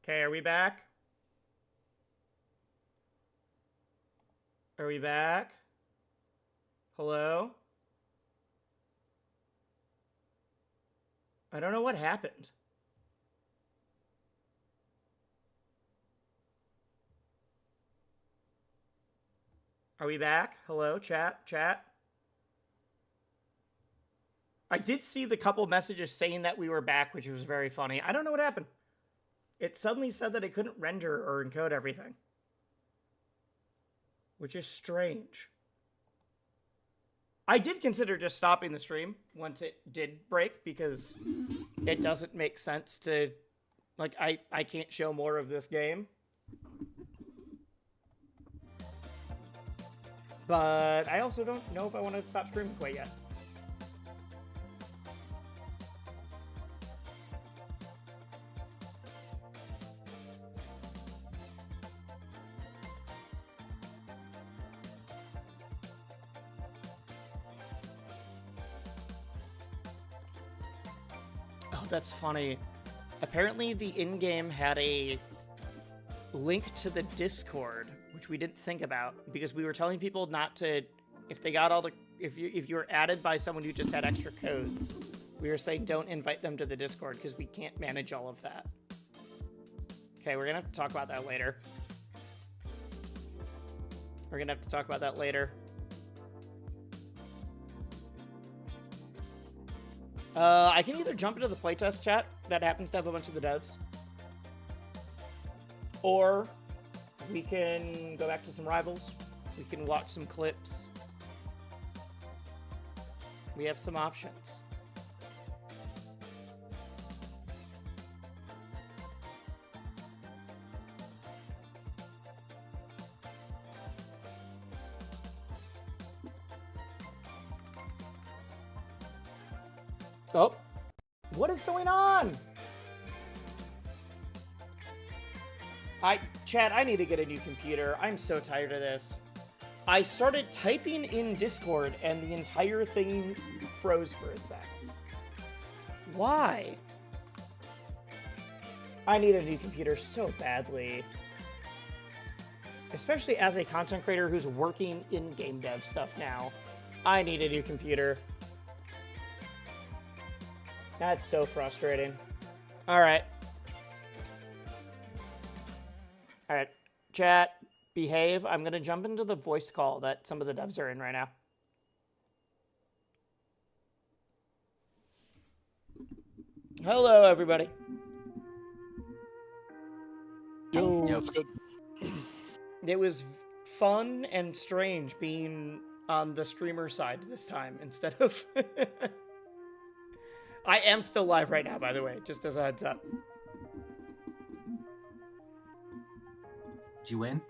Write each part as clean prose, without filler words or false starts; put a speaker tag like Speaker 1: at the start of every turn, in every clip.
Speaker 1: Okay, are we back? Are we back? Hello? I don't know what happened. Are we back? Hello, chat, chat. I did see the couple messages saying that we were back, which was very funny. I don't know what happened. It suddenly said that it couldn't render or encode everything, which is strange. I did consider just stopping the stream once it did break because it doesn't make sense to, like, I can't show more of this game. But I also don't know if I want to stop streaming quite yet. Oh, that's funny. Apparently the in-game had a link to the Discord, which we didn't think about because we were telling people not to, if they got all the, if you were added by someone who just had extra codes, we were saying don't invite them to the Discord because we can't manage all of that. Okay, we're gonna have to talk about that later. We're gonna have to talk about that later. I can either jump into the playtest chat that happens to have a bunch of the devs, or we can go back to some rivals. We can watch some clips. We have some options. Oh, what is going on? Chad, I need to get a new computer. I'm so tired of this. I started typing in Discord and the entire thing froze for a sec. Why? I need a new computer so badly. Especially as a content creator who's working in game dev stuff now. I need a new computer. That's so frustrating. Alright. Alright. Chat, behave. I'm going to jump into the voice call that some of the devs are in right now. Hello, everybody.
Speaker 2: Yo, that's good.
Speaker 1: It was fun and strange being on the streamer side this time instead of... I am still live right now, by the way, just as a heads up.
Speaker 3: Did you win?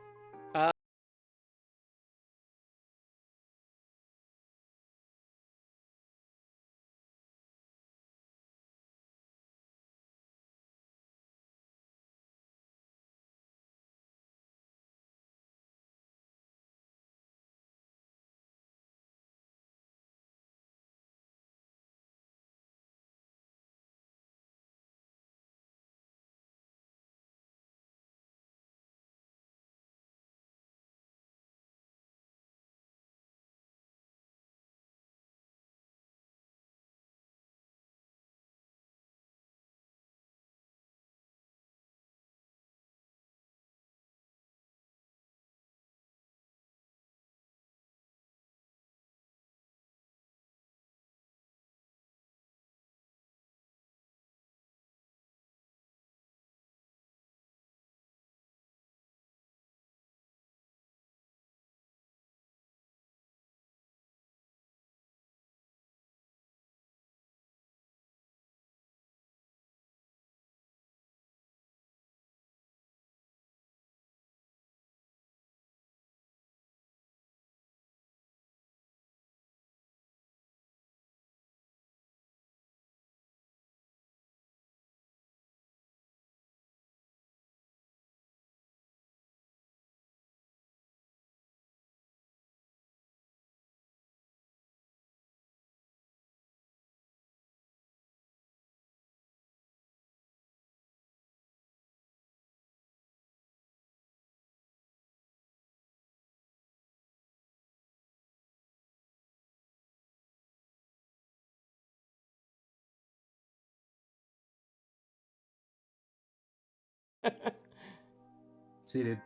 Speaker 3: See you, dude.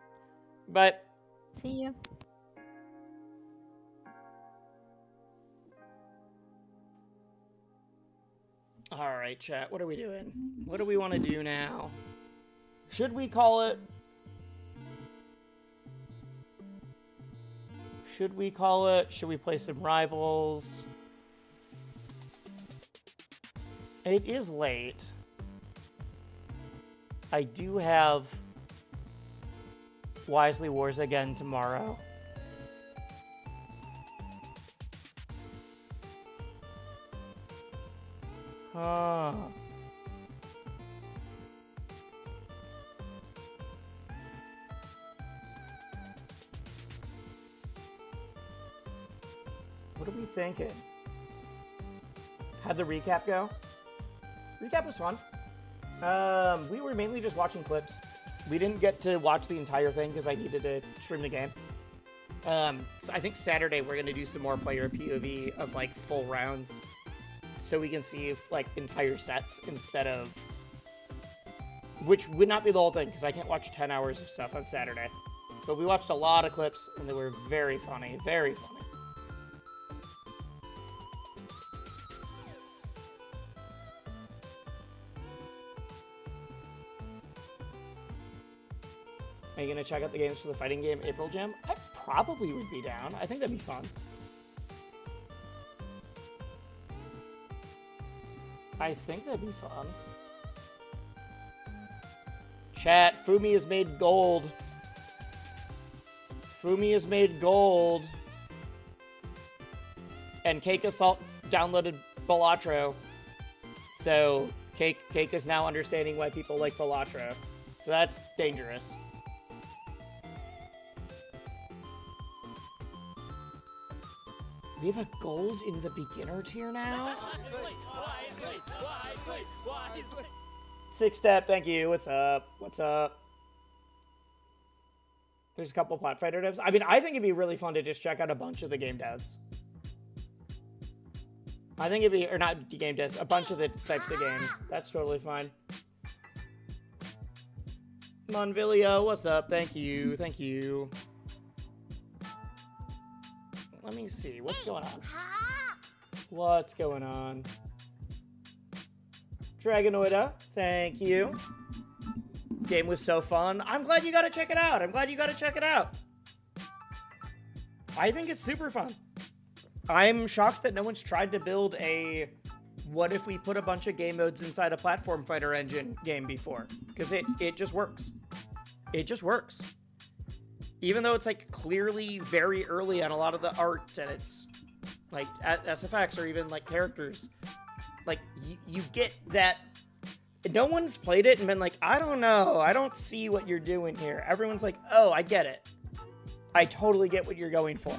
Speaker 1: But
Speaker 4: See you.
Speaker 1: all right, chat. What are we doing? What do we want to do now? Should we call it? Should we call it? Should we play some rivals? It is late. I do have Wisely Wars again tomorrow. Huh. What are we thinking? How'd the recap go? Recap was fun. We were mainly just watching clips. We didn't get to watch the entire thing because I needed to stream the game. So I think Saturday we're gonna do some more player POV of like full rounds, so we can see if like entire sets instead of, which would not be the whole thing because I can't watch 10 hours of stuff on Saturday. But we watched a lot of clips and they were very funny, very funny. Are you gonna check out the games for the fighting game April Jam? I probably would be down. I think that'd be fun. I think that'd be fun. Chat, Fumi has made gold. Fumi has made gold. And Cake Assault downloaded Balatro. So Cake is now understanding why people like Balatro. So that's dangerous. We have a gold in the beginner tier now? Six Step, thank you. What's up? What's up? There's a couple Plat Fighter devs. I mean, I think it'd be really fun to just check out a bunch of the game devs. I think it'd be, or not game devs, a bunch of the types of games. That's totally fine. Monvilio, what's up? Thank you. Thank you. Let me see. What's going on? What's going on? Dragonoida, thank you. Game was so fun. I'm glad you got to check it out. I'm glad you got to check it out. I think it's super fun. I'm shocked that no one's tried to build a what if we put a bunch of game modes inside a platform fighter engine game before. Because it just works. It just works. Even though it's like clearly very early on a lot of the art and it's like SFX or even like characters, like you get that no one's played it and been like, I don't know, I don't see what you're doing here. Everyone's like, oh, I get it. I totally get what you're going for.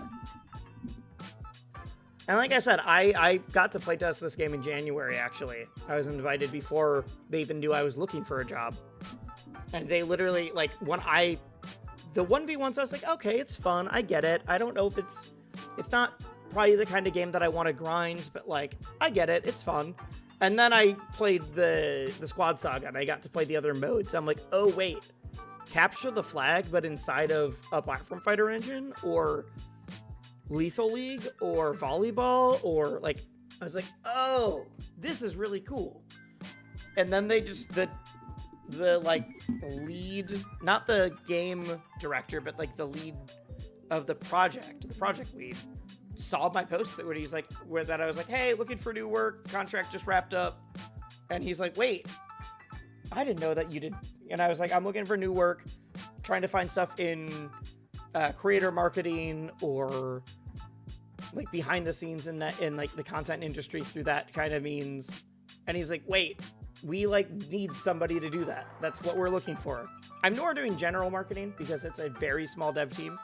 Speaker 1: And like I said, I got to playtest this game in January, actually. I was invited before they even knew I was looking for a job. And they literally, like, when the 1v1s, I was like, okay, it's fun. I get it. I don't know if it's not probably the kind of game that I want to grind, but like, I get it. It's fun. And then I played the Squad Saga and I got to play the other modes. I'm like, oh, wait, capture the flag, but inside of a platform fighter engine or Lethal League or volleyball or like, I was like, oh, this is really cool. And then they just, the like lead, not the game director, but like the lead of the project lead saw my post where he's like, that I was like, hey, looking for new work, contract just wrapped up. And he's like, wait, I didn't know that you did. And I was like, I'm looking for new work, trying to find stuff in creator marketing or like behind the scenes in like the content industry through that kind of means. And he's like, wait, we like need somebody to do that. That's what we're looking for. I'm nor doing general marketing because it's a very small dev team.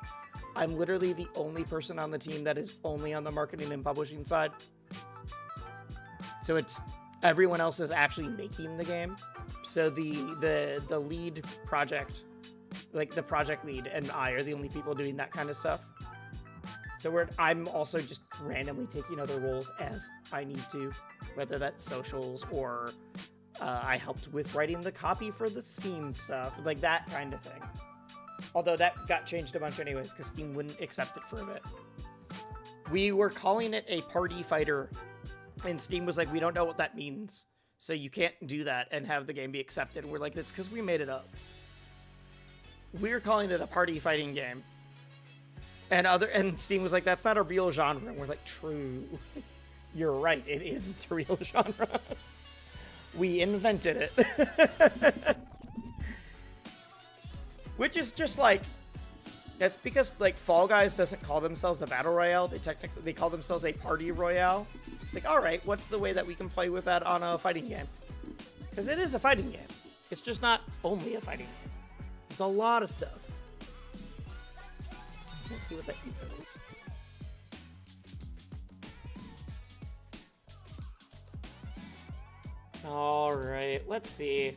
Speaker 1: I'm literally the only person on the team that is only on the marketing and publishing side. So it's everyone else is actually making the game. So the lead project, like the project lead and I are the only people doing that kind of stuff. So I'm also just randomly taking other roles as I need to, whether that's socials or I helped with writing the copy for the Steam stuff, like that kind of thing. Although that got changed a bunch anyways, because Steam wouldn't accept it for a bit. We were calling it a party fighter, and Steam was like, we don't know what that means, so you can't do that and have the game be accepted. And we're like, that's because we made it up. We're calling it a party fighting game. And Steam was like, that's not a real genre. And we're like, true. You're right, it isn't a real genre. We invented it. Which is just like, that's because like Fall Guys doesn't call themselves a battle royale. They call themselves a party royale. It's like, all right, what's the way that we can play with that on a fighting game? Because it is a fighting game. It's just not only a fighting game. There's a lot of stuff. Let's see what that is. All right, let's see.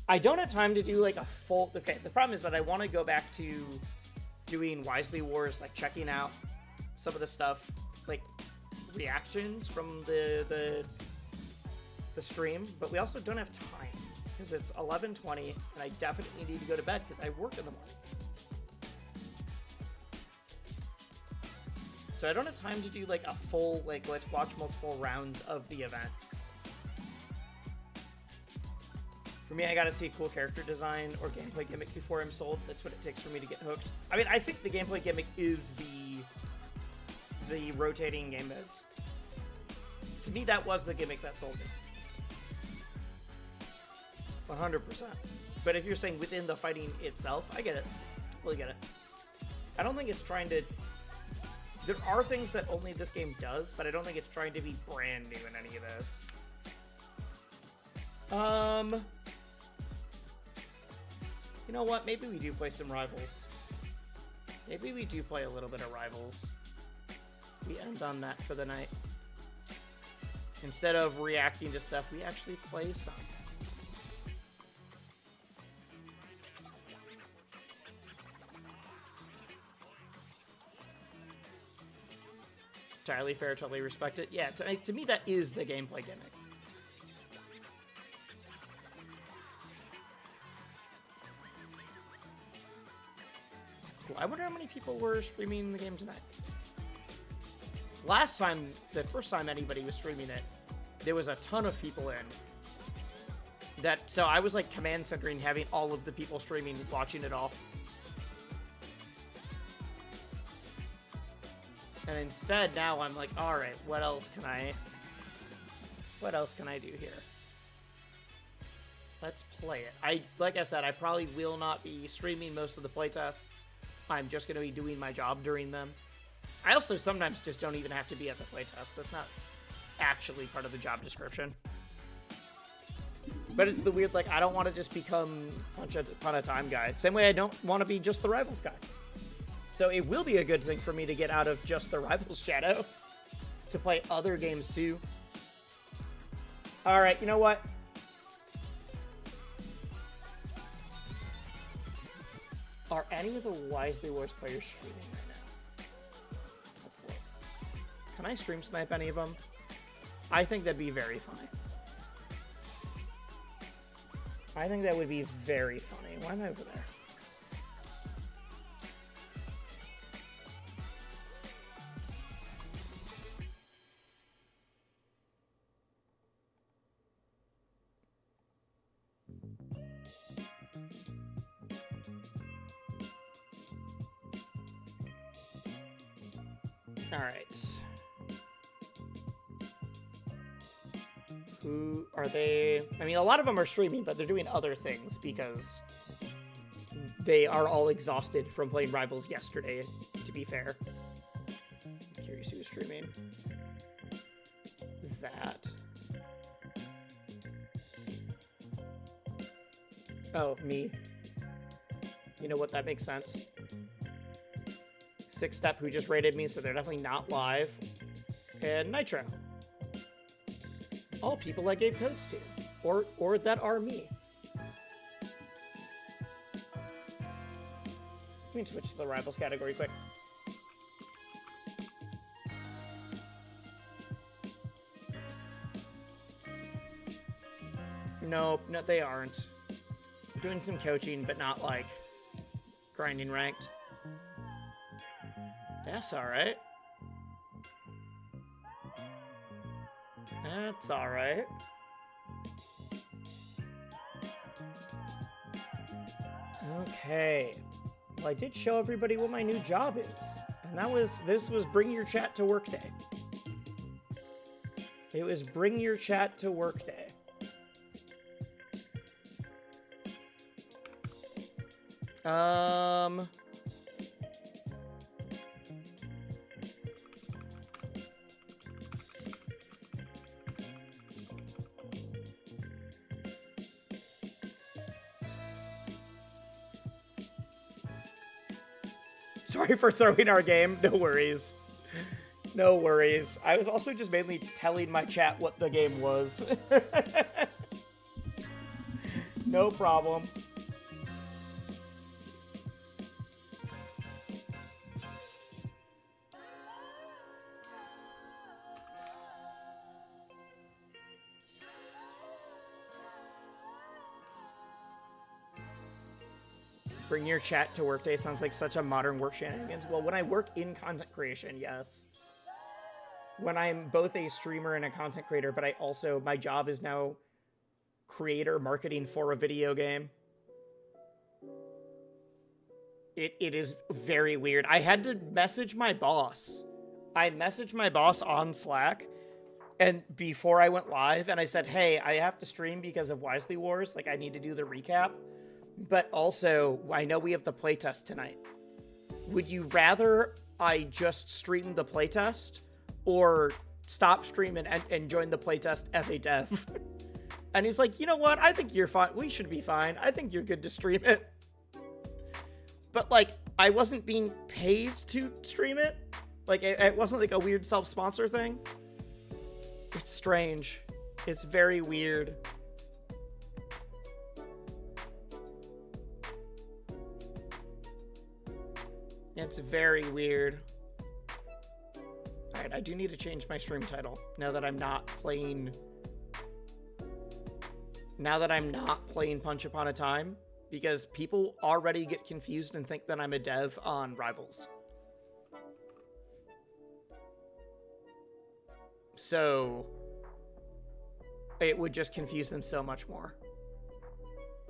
Speaker 1: I don't have time to do like a full... Okay, the problem is that I want to go back to doing Wisely Wars, like checking out some of the stuff, like reactions from the stream, but we also don't have time because it's 11:20 and I definitely need to go to bed because I work in the morning. So I don't have time to do like a full, like, let's watch multiple rounds of the event. For me, I gotta see cool character design or gameplay gimmick before I'm sold. That's what it takes for me to get hooked. I mean, I think the gameplay gimmick is the rotating game beds. To me, that was the gimmick that sold me. 100%. But if you're saying within the fighting itself, I get it. Totally get it. I don't think it's trying to... There are things that only this game does, but I don't think it's trying to be brand new in any of this. You know what? Maybe we do play some Rivals. Maybe we do play a little bit of Rivals. We end on that for the night. Instead of reacting to stuff, we actually play some. Entirely fair, totally respect it. Yeah, to me, that is the gameplay gimmick. Cool. I wonder how many people were streaming the game tonight. Last time, the first time anybody was streaming it, there was a ton of people in. So I was like command centering, having all of the people streaming, watching it all. And instead, now I'm like, all right, what else can I do here? Let's play it. Like I said, I probably will not be streaming most of the playtests. I'm just going to be doing my job during them. I also sometimes just don't even have to be at the playtest. That's not actually part of the job description. But it's the weird, like, I don't want to just become Punch Upon a Time guy. Same way I don't want to be just the Rivals guy. So it will be a good thing for me to get out of just the Rivals shadow to play other games too. All right, you know what? Are any of the Wisely Wars players streaming right now? Let's look. Can I stream snipe any of them? I think that'd be very funny. I think that would be very funny. Why am I over there? All right. Who are they? I mean, a lot of them are streaming, but they're doing other things because they are all exhausted from playing Rivals yesterday, to be fair. I'm curious who's streaming. That. Oh, me. You know what? That makes sense. Six Step, who just raided me, so they're definitely not live. And Nitro. All people I gave codes to. Or that are me. Let me switch to the Rivals category quick. Nope, no, they aren't. Doing some coaching, but not like grinding ranked. That's alright. That's alright. Okay. Well, I did show everybody what my new job is. And this was Bring Your Chat to Work Day. It was Bring Your Chat to Work Day. Sorry for throwing our game. No worries. No worries. I was also just mainly telling my chat what the game was. No problem. Bring your chat to Workday sounds like such a modern work shenanigans. Well, when I work in content creation, yes. When I'm both a streamer and a content creator, but I also, my job is now creator marketing for a video game. It is very weird. I had to message my boss. I messaged my boss on Slack, and before I went live, and I said, hey, I have to stream because of Wisely Wars. Like, I need to do the recap. But also, I know we have the playtest tonight. Would you rather I just stream the playtest or stop streaming and join the playtest as a dev? And he's like, you know what? I think you're fine. We should be fine. I think you're good to stream it. But, like, I wasn't being paid to stream it. Like, it wasn't like a weird self-sponsor thing. It's strange. It's very weird. It's very weird. Alright, I do need to change my stream title now that I'm not playing... Now that I'm not playing Punch Upon a Time, because people already get confused and think that I'm a dev on Rivals. So, it would just confuse them so much more.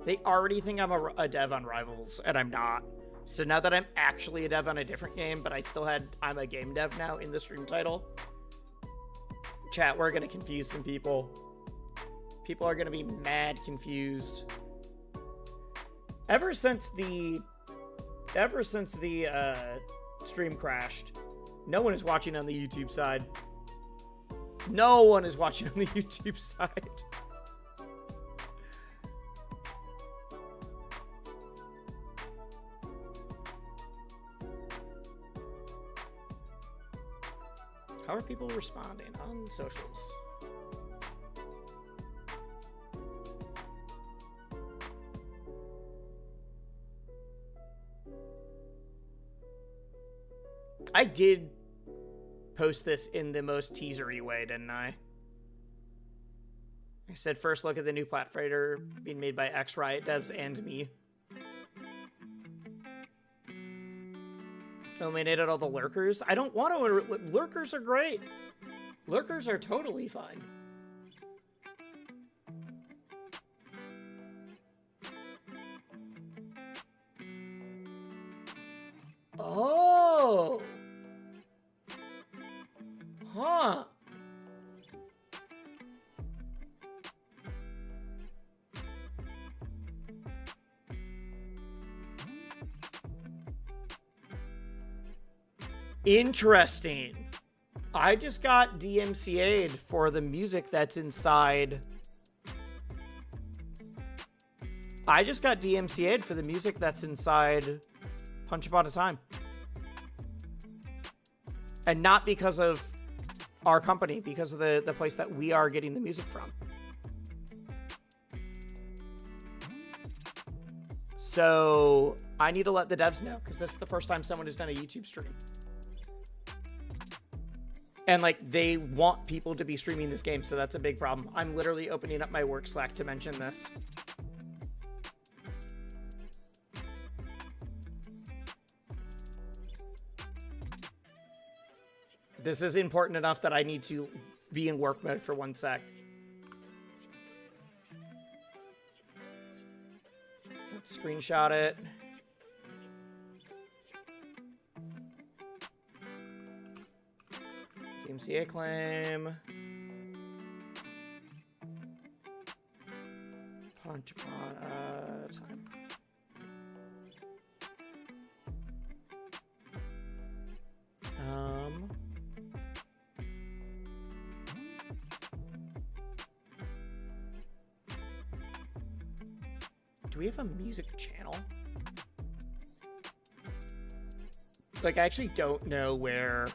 Speaker 1: They already think I'm a dev on Rivals, and I'm not. So now that I'm actually a dev on a different game, but I'm a game dev now in the stream title. Chat, we're gonna confuse some people. People are gonna be mad confused. Ever since the stream crashed, no one is watching on the YouTube side. No one is watching on the YouTube side. How are people responding on socials? I did post this in the most teasery way, didn't I? I said first look at the new platformer being made by X Riot devs and me. Eliminated all the lurkers. I don't want to. Lurkers are great. Lurkers are totally fine. Oh. Huh. Interesting. I just got DMCA'd for the music that's inside. I just got DMCA'd for the music that's inside Punch Upon a Time. And not because of our company, because of the place that we are getting the music from. So I need to let the devs know, because this is the first time someone has done a YouTube stream. And, like, they want people to be streaming this game, so that's a big problem. I'm literally opening up my work Slack to mention this. This is important enough that I need to be in work mode for 1 sec. Let's screenshot it. DMCA claim. Punch upon time. Do we have a music channel? Like, I actually don't know where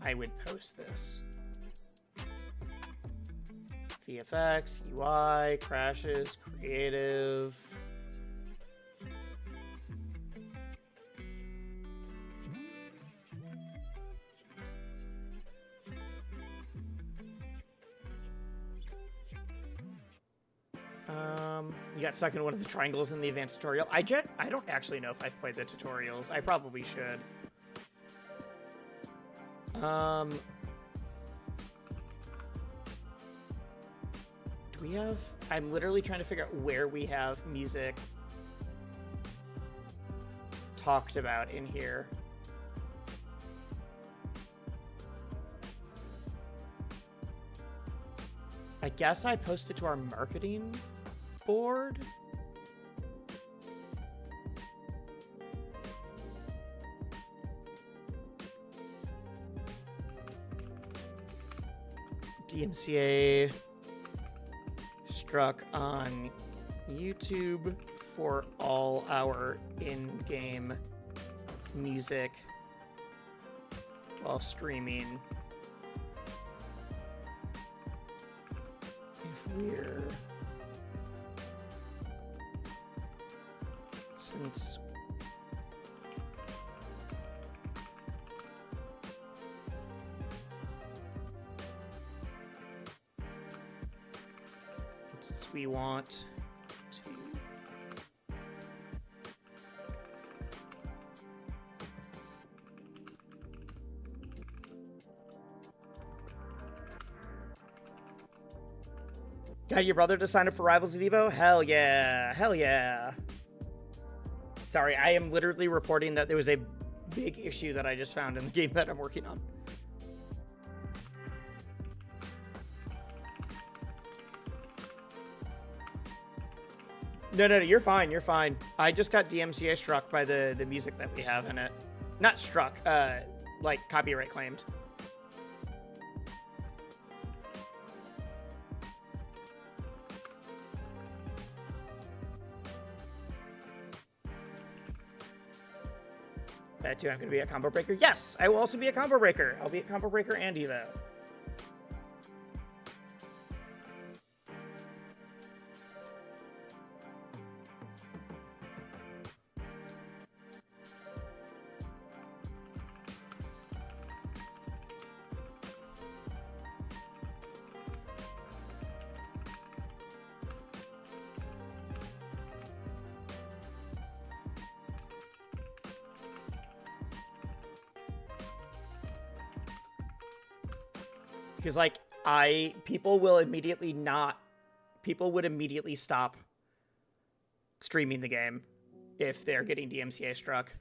Speaker 1: I would post this. VFX, UI, crashes, creative. You got stuck in one of the triangles in the advanced tutorial. I don't actually know if I've played the tutorials. I probably should. Do we have... I'm literally trying to figure out where we have music talked about in here. I guess I posted to our marketing board. DMCA struck on YouTube for all our in-game music while streaming. If we're... Since... Since we want to... Got your brother to sign up for Rivals at Evo? Hell yeah. Hell yeah. Sorry, I am literally reporting that there was a big issue that I just found in the game that I'm working on. No, you're fine, you're fine. I just got DMCA struck by the music that we have in it. Not struck, like copyright claimed. That too, I'm gonna be a combo breaker. Yes, I will also be a combo breaker. I'll be a combo breaker and Evo. Because, like, people would immediately stop streaming the game if they're getting DMCA struck.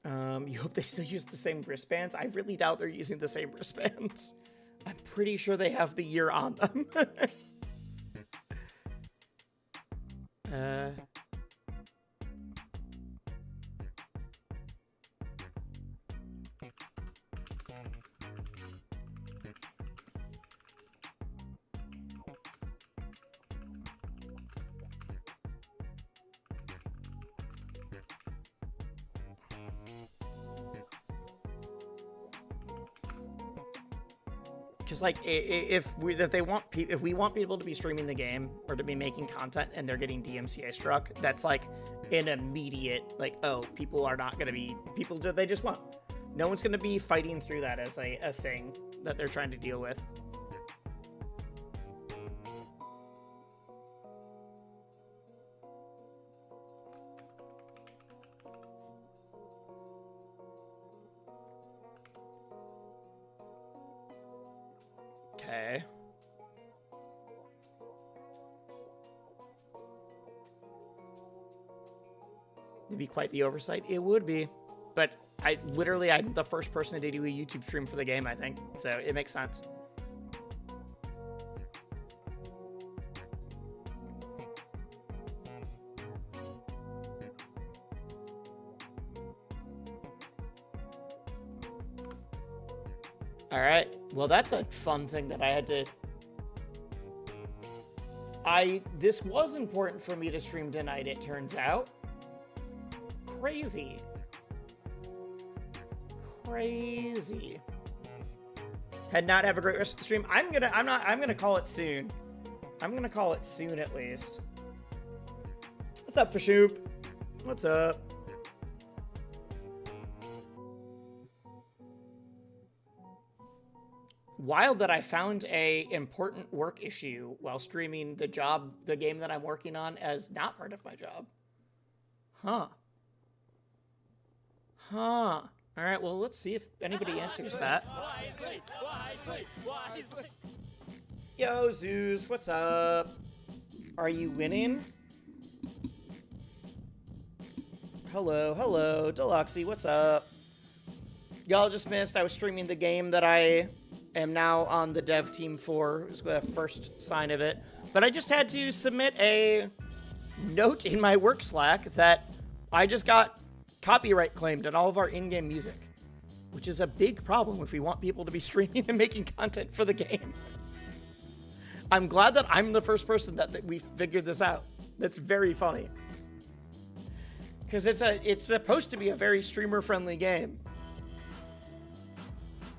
Speaker 1: You hope they still use the same wristbands? I really doubt they're using the same wristbands. I'm pretty sure they have the year on them. Because like if we want people to be streaming the game or to be making content and they're getting DMCA struck, that's like an immediate like, oh, people are not going to be people. They just won't. No one's going to be fighting through that as a thing that they're trying to deal with. Okay. It'd be quite the oversight. It would be. But I'm the first person to do a YouTube stream for the game, I think. So it makes sense. All right. Well, that's a fun thing that I had to... This was important for me to stream tonight, it turns out. Crazy. Crazy. Had not have a great rest of the stream. I'm gonna call it soon. I'm gonna call it soon at least. What's up, Fashoop? What's up? Wild that I found a important work issue while streaming the game that I'm working on as not part of my job. Huh. All right, well, let's see if anybody answers that. Yo, Zeus, what's up? Are you winning? Hello, Deluxey, what's up? Y'all just missed, I was streaming the game that I am now on the dev team for. It was the first sign of it. But I just had to submit a note in my work Slack that I just got copyright claimed on all of our in-game music, which is a big problem if we want people to be streaming and making content for the game. I'm glad that I'm the first person that we figured this out. That's very funny. Because it's supposed to be a very streamer-friendly game.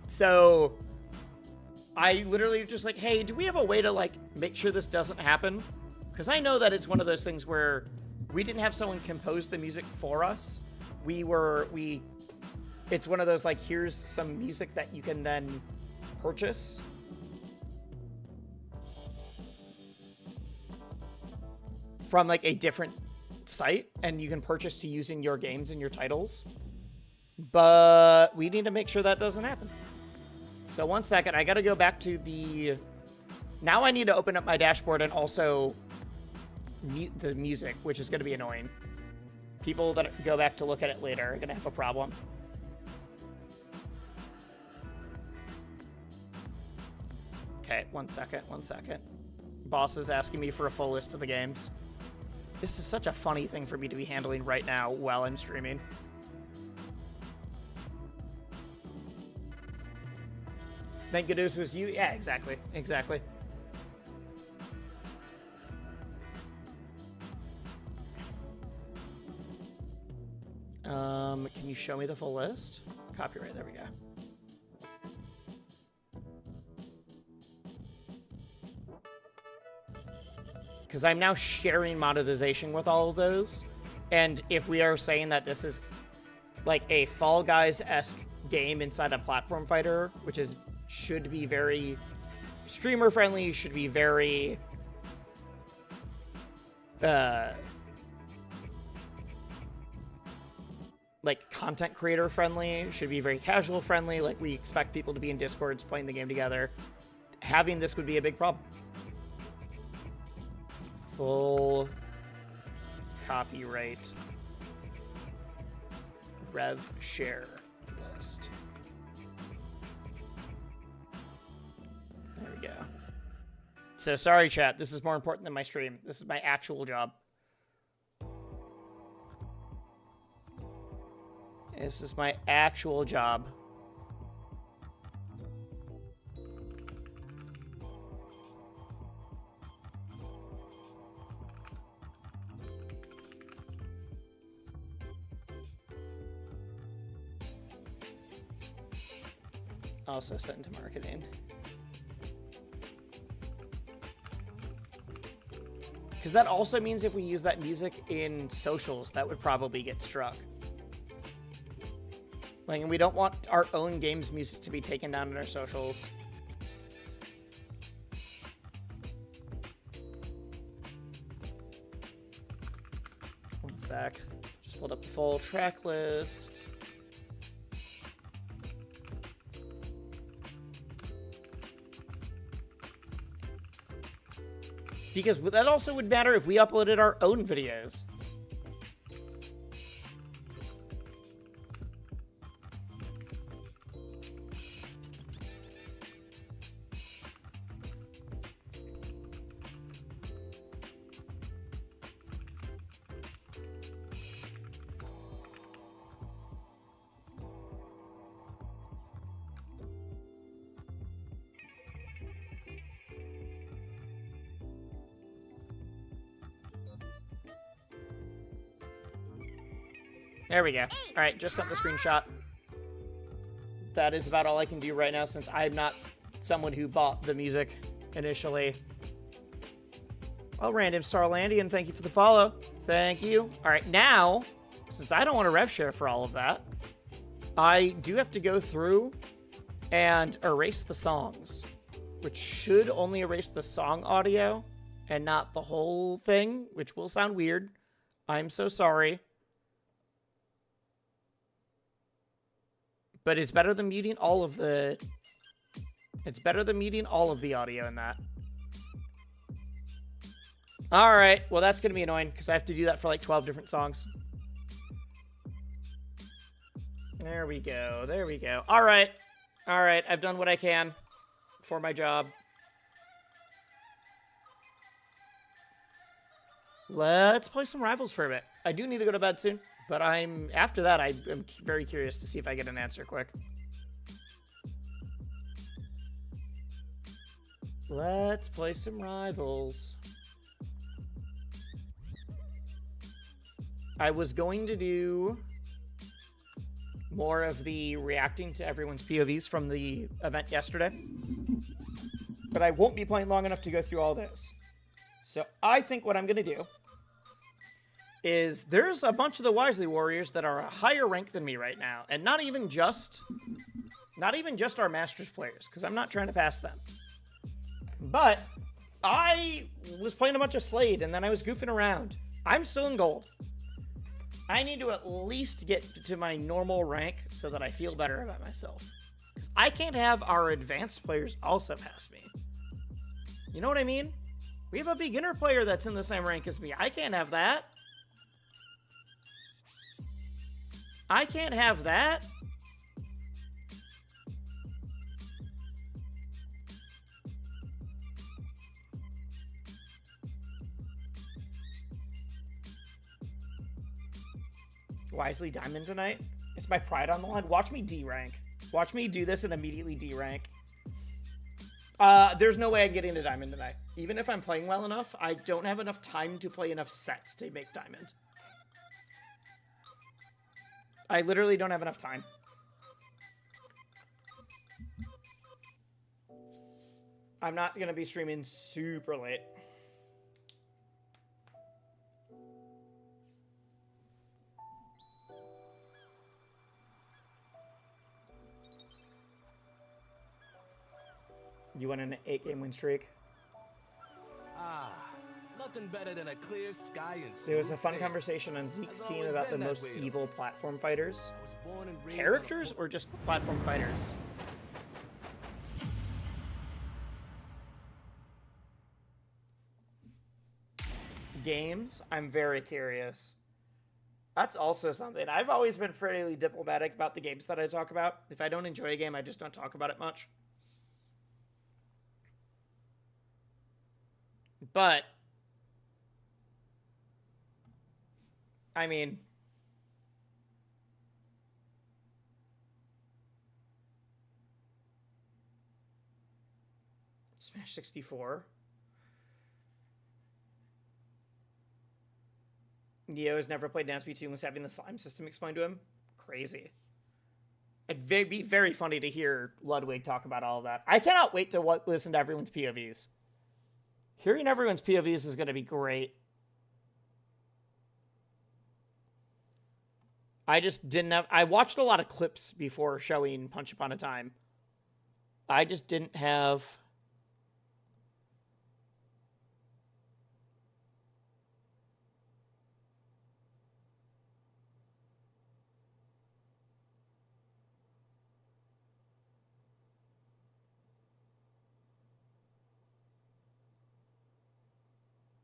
Speaker 1: So I literally just like, hey, do we have a way to like make sure this doesn't happen? Because I know that it's one of those things where we didn't have someone compose the music for us. It's one of those like, here's some music that you can then purchase. From like a different site, and you can purchase to use in your games and your titles. But we need to make sure that doesn't happen. So 1 second, I gotta go back to the... Now I need to open up my dashboard and also mute the music, which is gonna be annoying. People that go back to look at it later are gonna have a problem. Okay, 1 second. Boss is asking me for a full list of the games. This is such a funny thing for me to be handling right now while I'm streaming. Thank goodness it was you. Yeah, exactly. Can you show me the full list? Copyright, there we go. Because I'm now sharing monetization with all of those. And if we are saying that this is like a Fall Guys-esque game inside a platform fighter, which should be very streamer friendly, should be very like content creator friendly, should be very casual friendly, like we expect people to be in Discords playing the game together, having this would be a big problem. Full copyright rev share list. There we go. So sorry, chat. This is more important than my stream. This is my actual job. This is my actual job. Also sent to marketing. Because that also means if we use that music in socials, that would probably get struck. Like, and we don't want our own game's music to be taken down in our socials. One sec. Just pulled up the full track list. Because that also would matter if we uploaded our own videos. There we go. All right, just sent the screenshot. That is about all I can do right now since I'm not someone who bought the music initially. Oh, Random Starlandian, thank you for the follow. Thank you. All right, now, since I don't want to rev share for all of that, I do have to go through and erase the songs, which should only erase the song audio and not the whole thing, which will sound weird. I'm so sorry. But it's better than muting all of the... It's better than muting all of the audio in that. Alright, well that's going to be annoying, because I have to do that for like 12 different songs. There we go, there we go. Alright, alright, I've done what I can for my job. Let's play some Rivals for a bit. I do need to go to bed soon. But after that, I'm very curious to see if I get an answer quick. Let's play some Rivals. I was going to do more of the reacting to everyone's POVs from the event yesterday. But I won't be playing long enough to go through all this. So I think what I'm going to do is there's a bunch of the Wisely Warriors that are a higher rank than me right now, and not even just our Masters players, because I'm not trying to pass them. But I was playing a bunch of Slade, and then I was goofing around. I'm still in gold. I need to at least get to my normal rank so that I feel better about myself. Because I can't have our advanced players also pass me. You know what I mean? We have a beginner player that's in the same rank as me. I can't have that. I can't have that. Wisely Diamond tonight? It's my pride on the line. Watch me D-rank. Watch me do this and immediately D-rank. There's no way I'm getting to Diamond tonight. Even if I'm playing well enough, I don't have enough time to play enough sets to make Diamond. I literally don't have enough time. I'm not going to be streaming super late. You want an 8-game win streak?
Speaker 4: Ah, nothing better than a clear sky and
Speaker 1: There was a
Speaker 4: smooth
Speaker 1: fun
Speaker 4: sailing.
Speaker 1: conversation on Zeke's
Speaker 4: Has
Speaker 1: team
Speaker 4: always
Speaker 1: about the
Speaker 4: been that
Speaker 1: most
Speaker 4: way, though.
Speaker 1: evil platform fighters.
Speaker 4: I was born and raised
Speaker 1: Characters
Speaker 4: on a-
Speaker 1: or just platform fighters? Games? I'm very curious. That's also something. I've always been fairly diplomatic about the games that I talk about. If I don't enjoy a game, I just don't talk about it much. But, I mean, Smash 64. Neo has never played Dance Beat 2 and was having the slime system explained to him. Crazy. It'd be very funny to hear Ludwig talk about all of that. I cannot wait to listen to everyone's POVs. Hearing everyone's POVs is going to be great. I just didn't have... I watched a lot of clips before showing Punch Upon a Time. I just didn't have...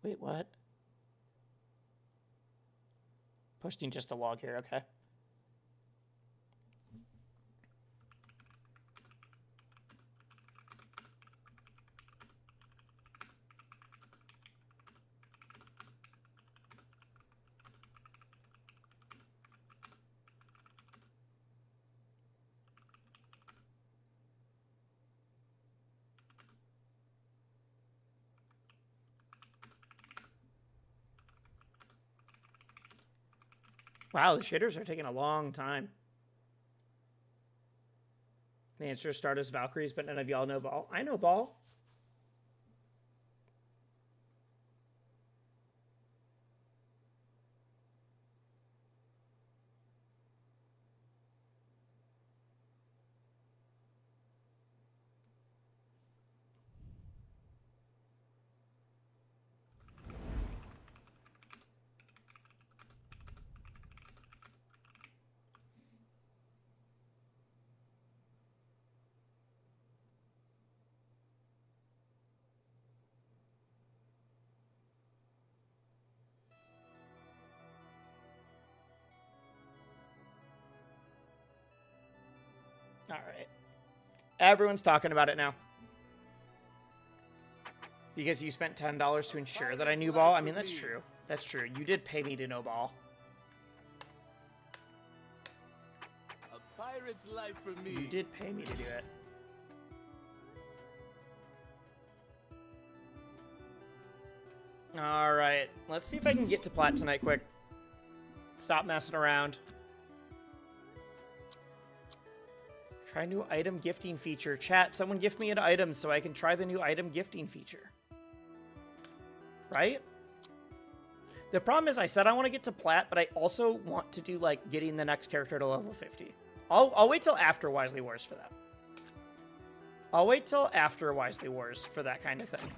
Speaker 1: Wait, what? Posting just a log here, okay. Wow, the shaders are taking a long time. The answer is Stardust Valkyries, but none of y'all know Ball. I know Ball. All right. Everyone's talking about it now. Because you spent $10 to ensure that I knew Ball? I mean, that's true. That's true. You did pay me to know Ball.
Speaker 4: A pirate's life for me.
Speaker 1: You did pay me to do it. All right. Let's see if I can get to plat tonight quick. Stop messing around. Try new item gifting feature. Chat, someone gift me an item so I can try the new item gifting feature. Right? The problem is I said I want to get to plat, but I also want to do, like, getting the next character to level 50. I'll wait till after Wisely Wars for that. I'll wait till after Wisely Wars for that kind of thing.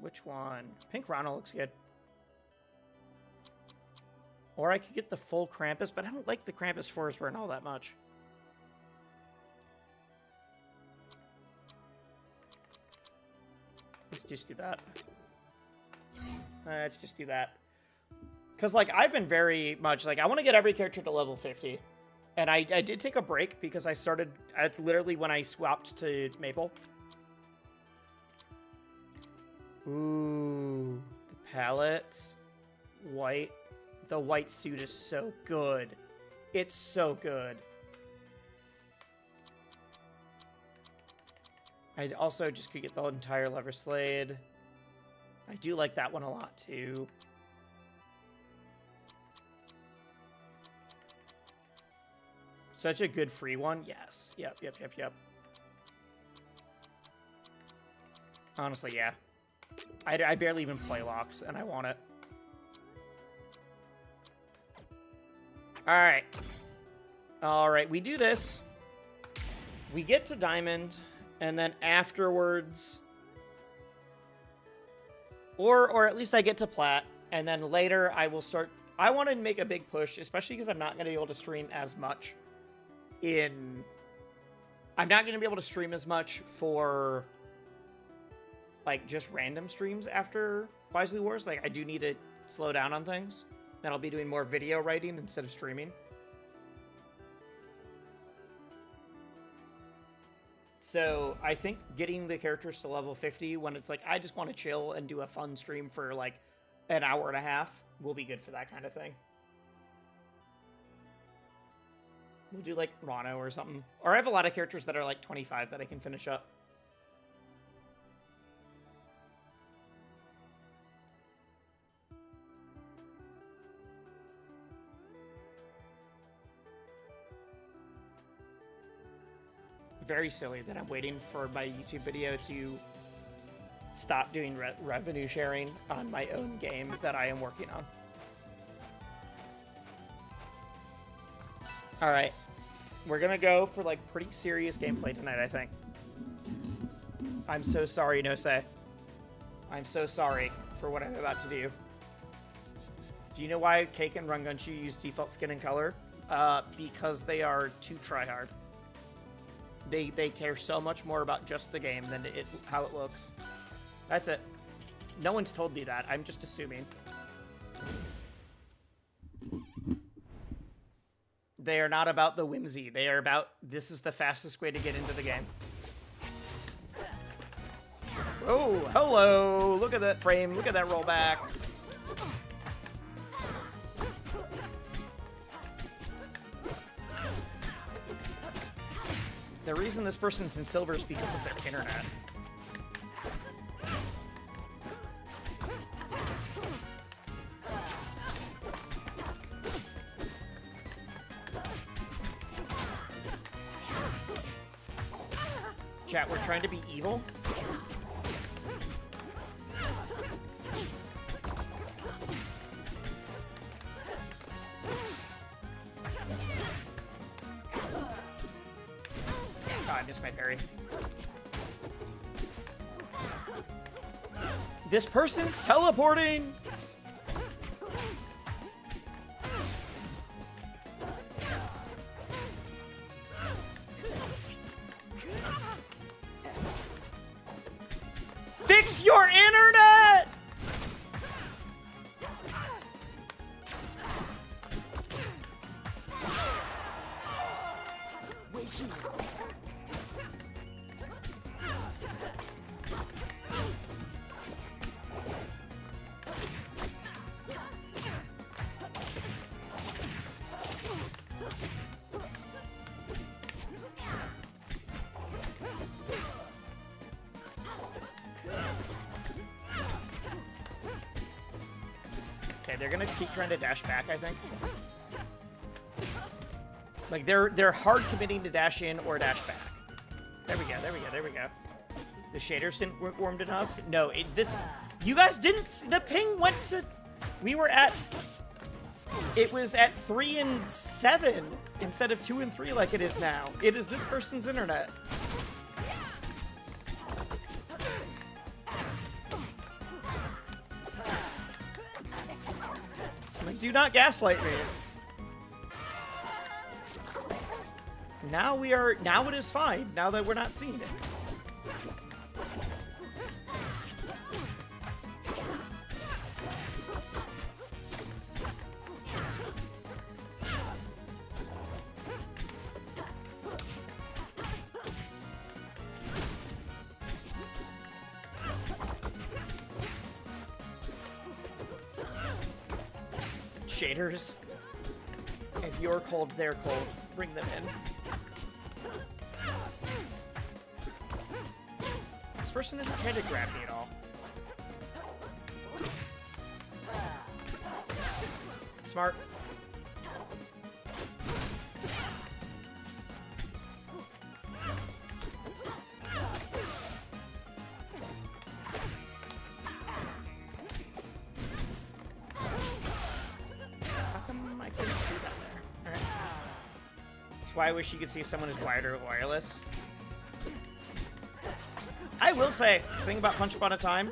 Speaker 1: Which one? Pink Ronald looks good. Or I could get the full Krampus, but I don't like the Krampus Forsburn all that much. Let's just do that. Let's just do that. Because, like, I've been very much, like, I want to get every character to level 50. And I did take a break because I started, it's literally when I swapped to Maple. Ooh, the palettes. White. The white suit is so good. It's so good. I also just could get the entire Lever Slade. I do like that one a lot, too. Such a good free one. Yes. Yep. Honestly, yeah. I barely even play locks, and I want it. Alright. Alright, we do this. We get to Diamond, and then afterwards... Or at least I get to Plat, and then later I will start... I want to make a big push, especially because I'm not going to be able to stream as much in... I'm not going to be able to stream as much for... like, just random streams after Wisely Wars. Like, I do need to slow down on things. Then I'll be doing more video writing instead of streaming. So, I think getting the characters to level 50 when it's like, I just want to chill and do a fun stream for, like, an hour and a half will be good for that kind of thing. We'll do, like, Rano or something. Or I have a lot of characters that are, like, 25 that I can finish up. very silly that I'm waiting for my YouTube video to stop doing revenue sharing on my own game that I am working on. All right, we're gonna go for like pretty serious gameplay tonight, I think. I'm so sorry, No Say. I'm so sorry for what I'm about to do. Do you know why Cake and Rungunchu use default skin and color? Because they are too tryhard. They care so much more about just the game than how it looks. That's it. No one's told me that. I'm just assuming. They are not about the whimsy. They are about, this is the fastest way to get into the game. Oh, hello! Look at that frame. Look at that rollback. The reason this person's in silver is because of their internet. Chat, we're trying to be evil. Oh, I missed my parry. This person's teleporting! Fix your internet! Okay, they're gonna keep trying to dash back, I think. Like, they're hard committing to dash in or dash back. There we go, there we go, there we go. The shaders didn't work warmed enough. No, you guys didn't see, the ping went to, we were at, it was at 3 and 7 instead of 2 and 3 like it is now. It is this person's internet. Do not gaslight me. Now it is fine, now that we're not seeing it. Shaders. If you're cold, they're cold. Bring them in. This person isn't trying to grab me at all. Smart. I wish you could see if someone is wired or wireless. I will say, the thing about Punch Upon a Time,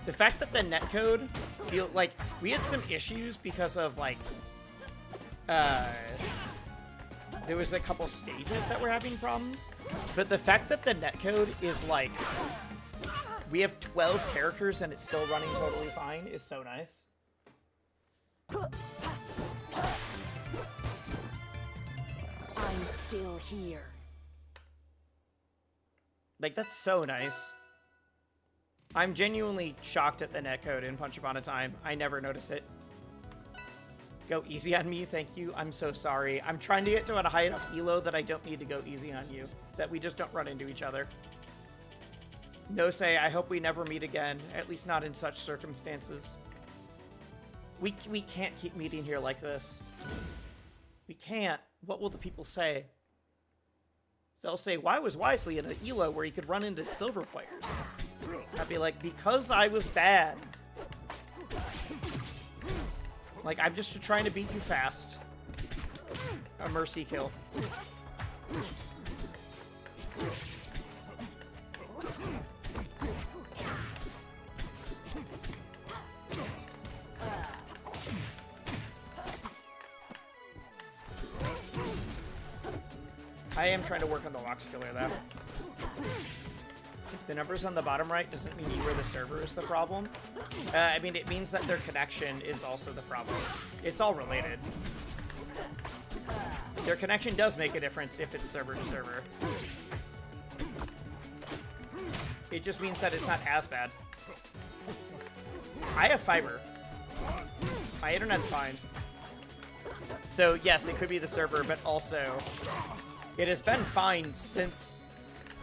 Speaker 1: the fact that the netcode feel like we had some issues because of like there was a couple stages that were having problems, but the fact that the netcode is like we have 12 characters and it's still running totally fine is so nice.
Speaker 5: I'm still here.
Speaker 1: Like, that's so nice. I'm genuinely shocked at the netcode in Punch Upon a Time. I never notice it. Go easy on me, thank you. I'm so sorry. I'm trying to get to a high enough elo that I don't need to go easy on you. That we just don't run into each other. No say, I hope we never meet again. At least not in such circumstances. We can't keep meeting here like this. We can't. What will the people say? They'll say, why was Wisely in an ELO where he could run into silver players? I'd be like, because I was bad. Like, I'm just trying to beat you fast. A mercy kill. I am trying to work on the lock skiller, though. If the numbers on the bottom right doesn't mean you or the server is the problem. I mean, it means that their connection is also the problem. It's all related. Their connection does make a difference if it's server to server. It just means that it's not as bad. I have fiber. My internet's fine. So, yes, it could be the server, but also... it has been fine since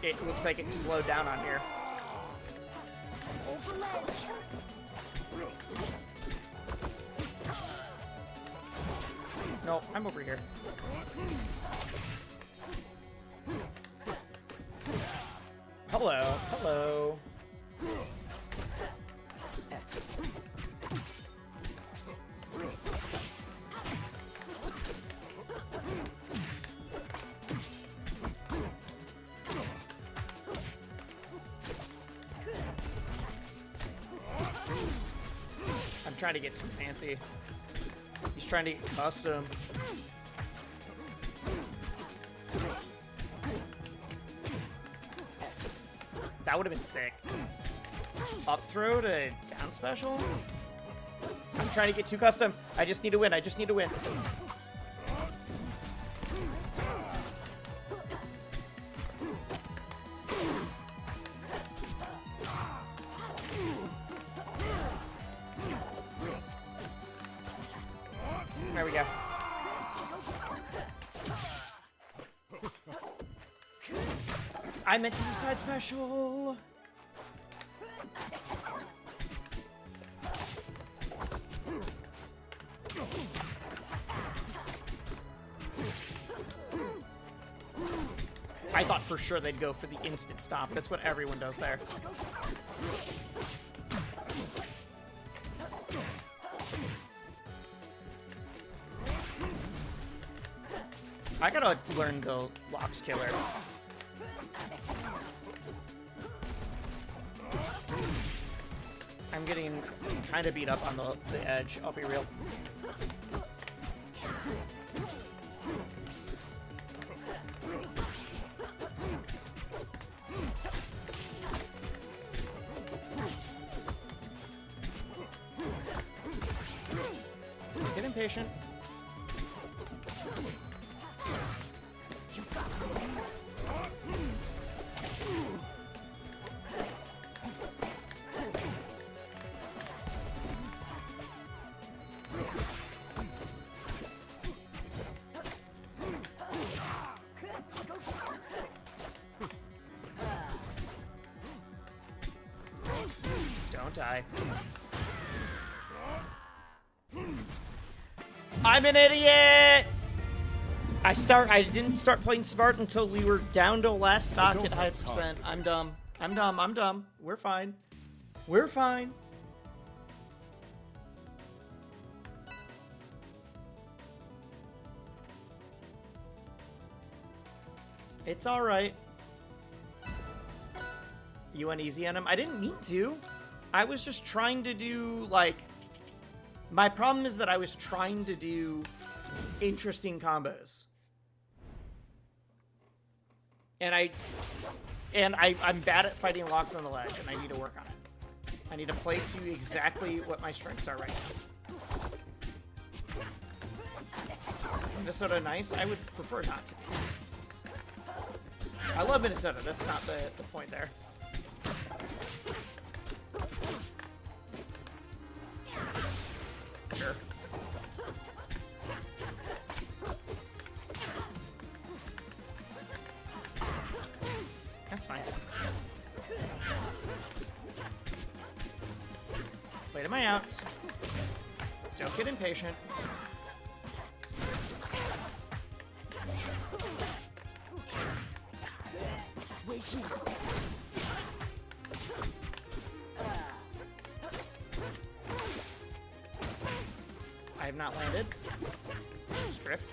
Speaker 1: it looks like it slowed down on here. No, I'm over here. Hello, hello. I'm trying to get too fancy. He's trying to get custom. That would have been sick. Up throw to down special? I'm trying to get too custom. I just need to win. I just need to win. There we go. I meant to do side special. I thought for sure they'd go for the instant stop. That's what everyone does there. I gotta learn the locks killer. I'm getting kind of beat up on the edge, I'll be real. Get impatient. Don't die. I'm an idiot! I didn't start playing smart until we were down to last stock at 100%. I'm dumb. I'm dumb. I'm dumb. We're fine. We're fine. It's alright. You went easy on him? I didn't mean to. I was just trying to do, like... My problem is that I was trying to do interesting combos. And I'm bad at fighting locks on the ledge, and I need to work on it. I need to play to exactly what my strengths are right now. Minnesota nice? I would prefer not to be. I love Minnesota. That's not the point there. Sure. That's fine. Wait, am I out? Don't get impatient.
Speaker 5: situation.
Speaker 1: I have not landed. Just drift.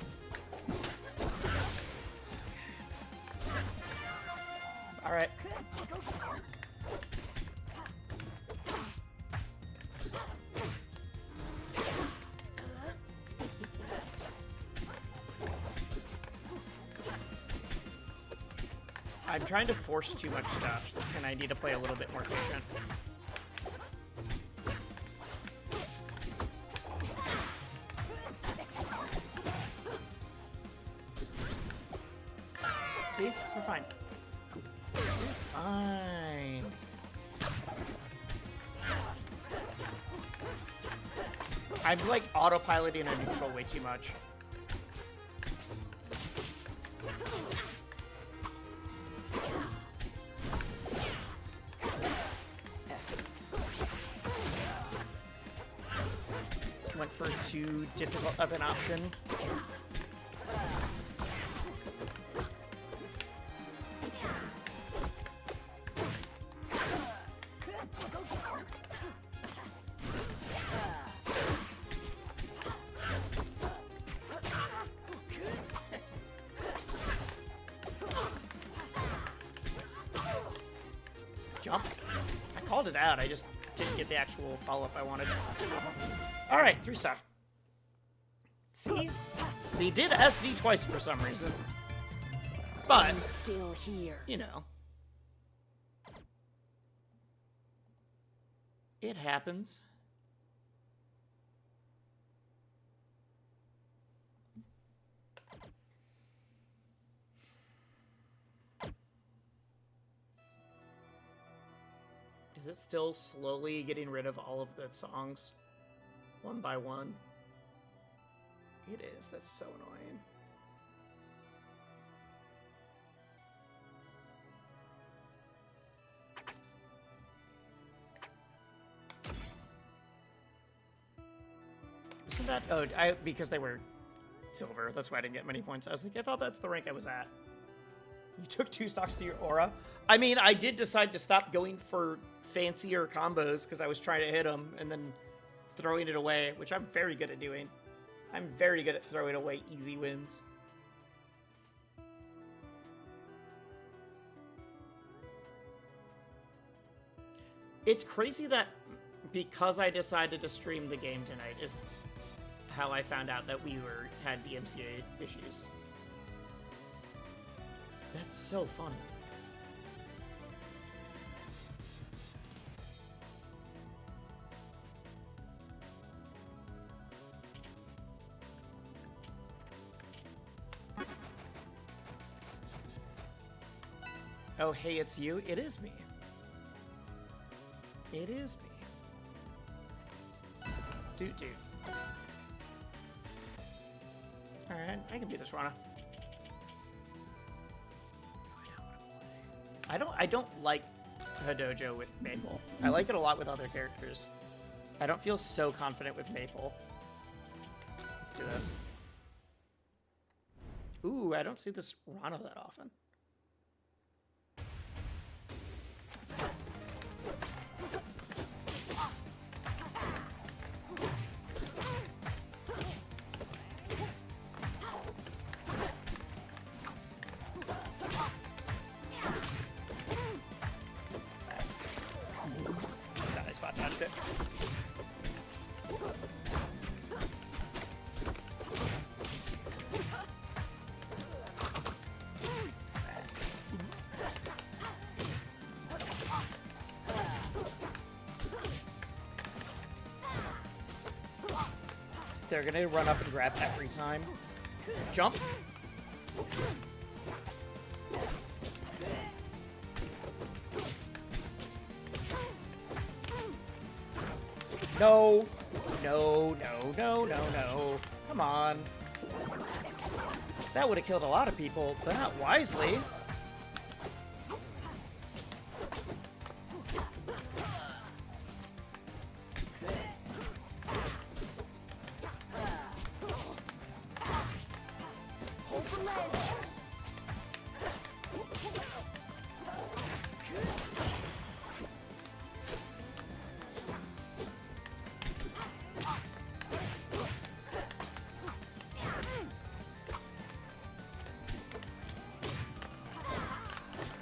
Speaker 1: All right. I'm trying to force too much stuff, and I need to play a little bit more patient. See? We're fine. We're fine. I'm like autopiloting a neutral way too much. Went for too difficult of an option. Jump. I called it out. I just didn't get the actual follow-up I wanted. All right, 3-star. See? They did SD twice for some reason. But,
Speaker 5: I'm still here.
Speaker 1: you know. It happens. Is it still slowly getting rid of all of the songs? One by one? It is. That's so annoying. Isn't that... Oh, because they were silver. That's why I didn't get many points. I was like, I thought that's the rank I was at. You took 2 stocks to your aura. I mean, I did decide to stop going for fancier combos because I was trying to hit them and then throwing it away, which I'm very good at doing. I'm very good at throwing away easy wins. It's crazy that because I decided to stream the game tonight is how I found out that we had DMCA issues. That's so funny. Oh, hey, it's you? It is me. It is me. Dude. Alright, I can do this, Rana. I don't like Hidojo with Maple. I like it a lot with other characters. I don't feel so confident with Maple. Let's do this. Ooh, I don't see this Rana that often. I spot dodged it. They're gonna run up and grab every time. Jump. No. No. Come on. That would have killed a lot of people, but not wisely.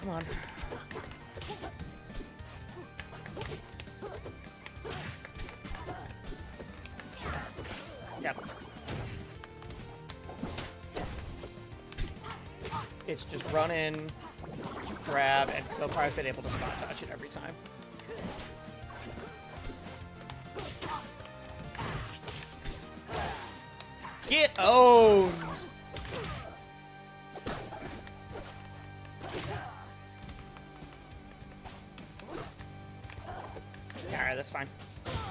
Speaker 1: Come on. Yep. It's just run in, grab, and so far I've been able to spot dodge it every time. Get owned! Alright, that's fine.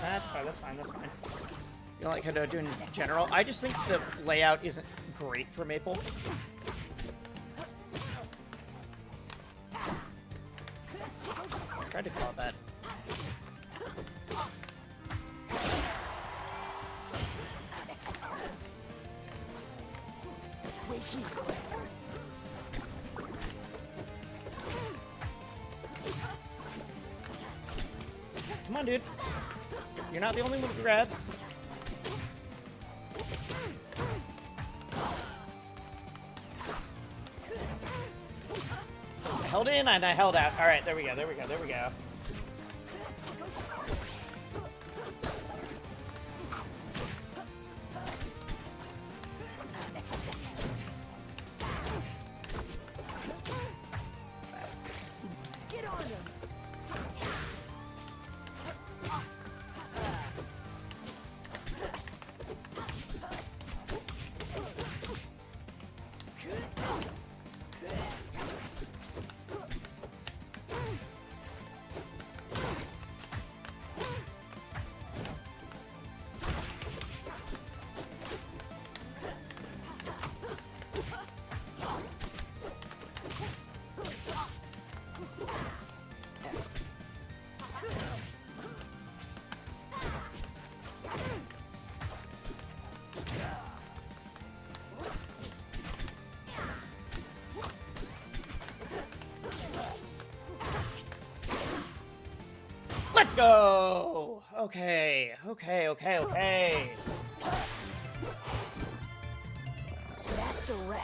Speaker 1: That's fine, that's fine, that's fine. You don't like how to do in general? I just think the layout isn't great for Maple. Tried to call it that. Come on, dude. You're not the only one who grabs. I held in and I held out. All right, there we go, there we go, there we go.
Speaker 5: Get on them.
Speaker 1: Let's go! Okay, okay, okay, okay.
Speaker 5: That's a wrap.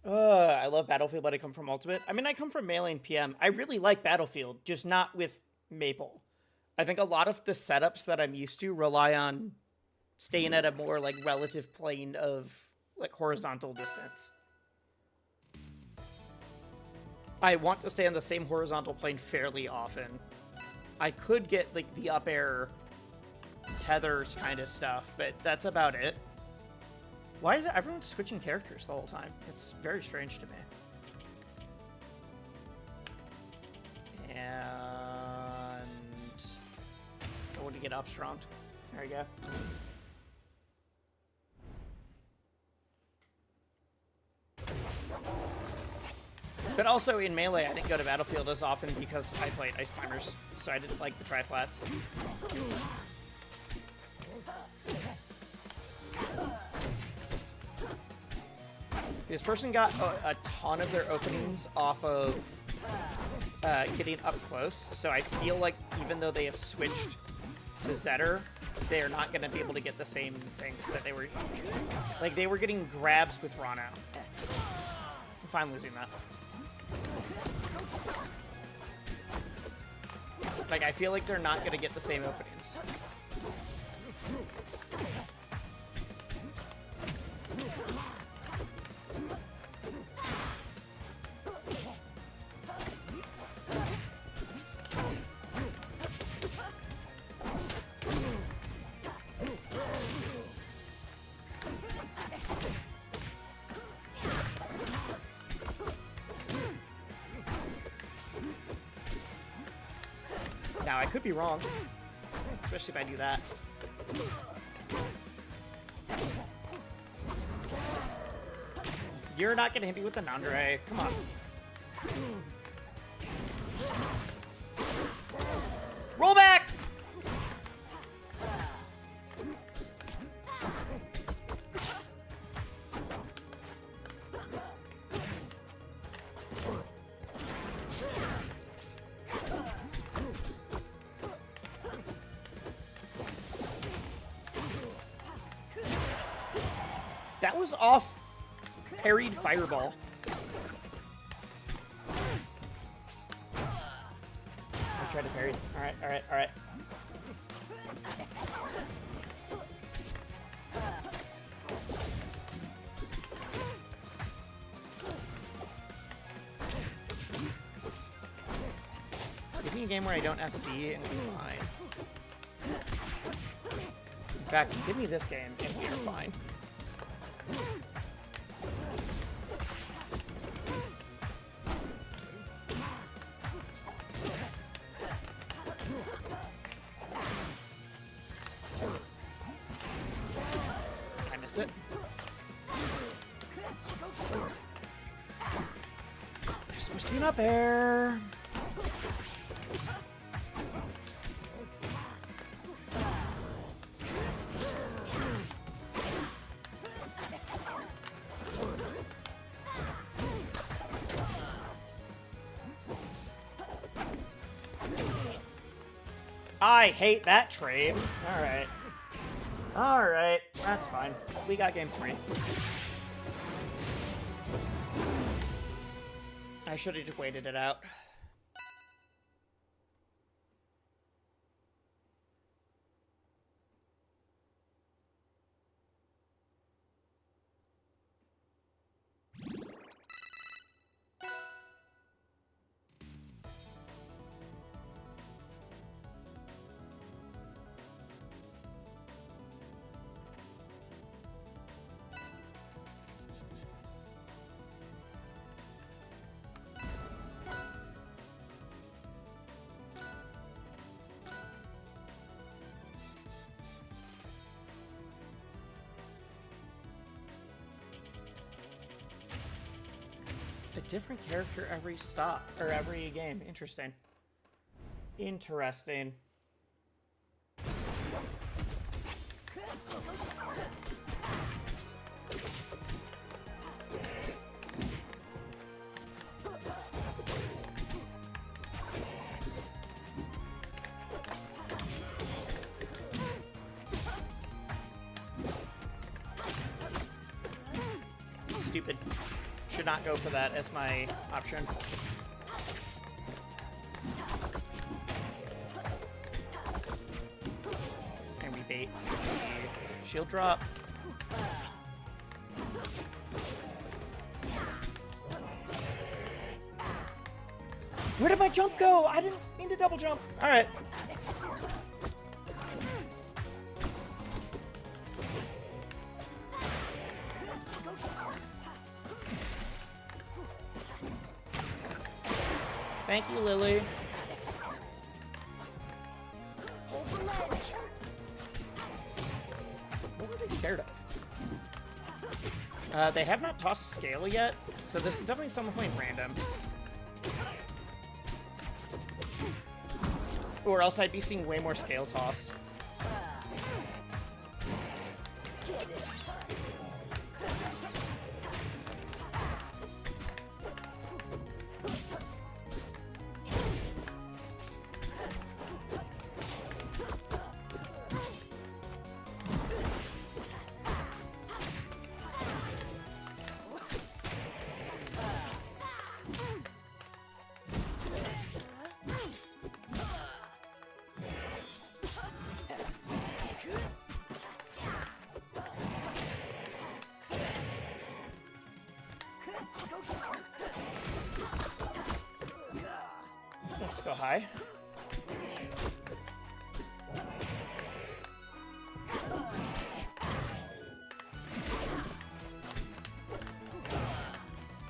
Speaker 1: I love Battlefield, but I come from Ultimate. I mean, I come from Melee and PM. I really like Battlefield, just not with Maple. I think a lot of the setups that I'm used to rely on staying at a more, like, relative plane of, like, horizontal distance. I want to stay on the same horizontal plane fairly often. I could get, like, the up air tethers kind of stuff, but that's about it. Why is everyone switching characters the whole time? It's very strange to me. And I want to get up strong. There we go. But also in Melee, I didn't go to Battlefield as often because I played Ice Climbers, so I didn't like the tri-flats. This person got a ton of their openings off of getting up close, so I feel like even though they have switched to Zetter, they're not going to be able to get the same things that they were... Like, they were getting grabs with Rano. I'm fine losing that. Like, I feel like they're not going to get the same openings. Now, I could be wrong, especially if I do that. You're not going to hit me with the Nandere. Come on. Roll back! That was off parried fireball. Try to parry. Alright, alright, alright. Give me a game where I don't SD and be fine. In fact, give me this game and we're fine. I missed it. There's supposed to be an up air. I hate that trade. Alright. Alright, that's fine. We got game 3. I should have just waited it out. A different character every stop, or every game. Interesting. Interesting. Stupid. Should not go for that as my option. And we bait the shield drop. Where did my jump go? I didn't mean to double jump. All right. Thank you, Lily.
Speaker 5: Hold the ledge.
Speaker 1: What were they scared of? They have not tossed scale yet, so this is definitely some point random. Or else I'd be seeing way more scale toss.
Speaker 5: Get it.
Speaker 1: Let's go high.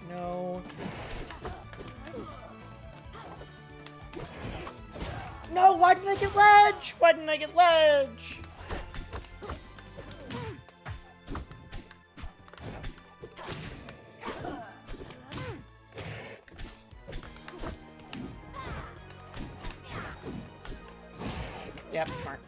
Speaker 1: No. No, why didn't I get ledge? Why didn't I get ledge? Yep, smart.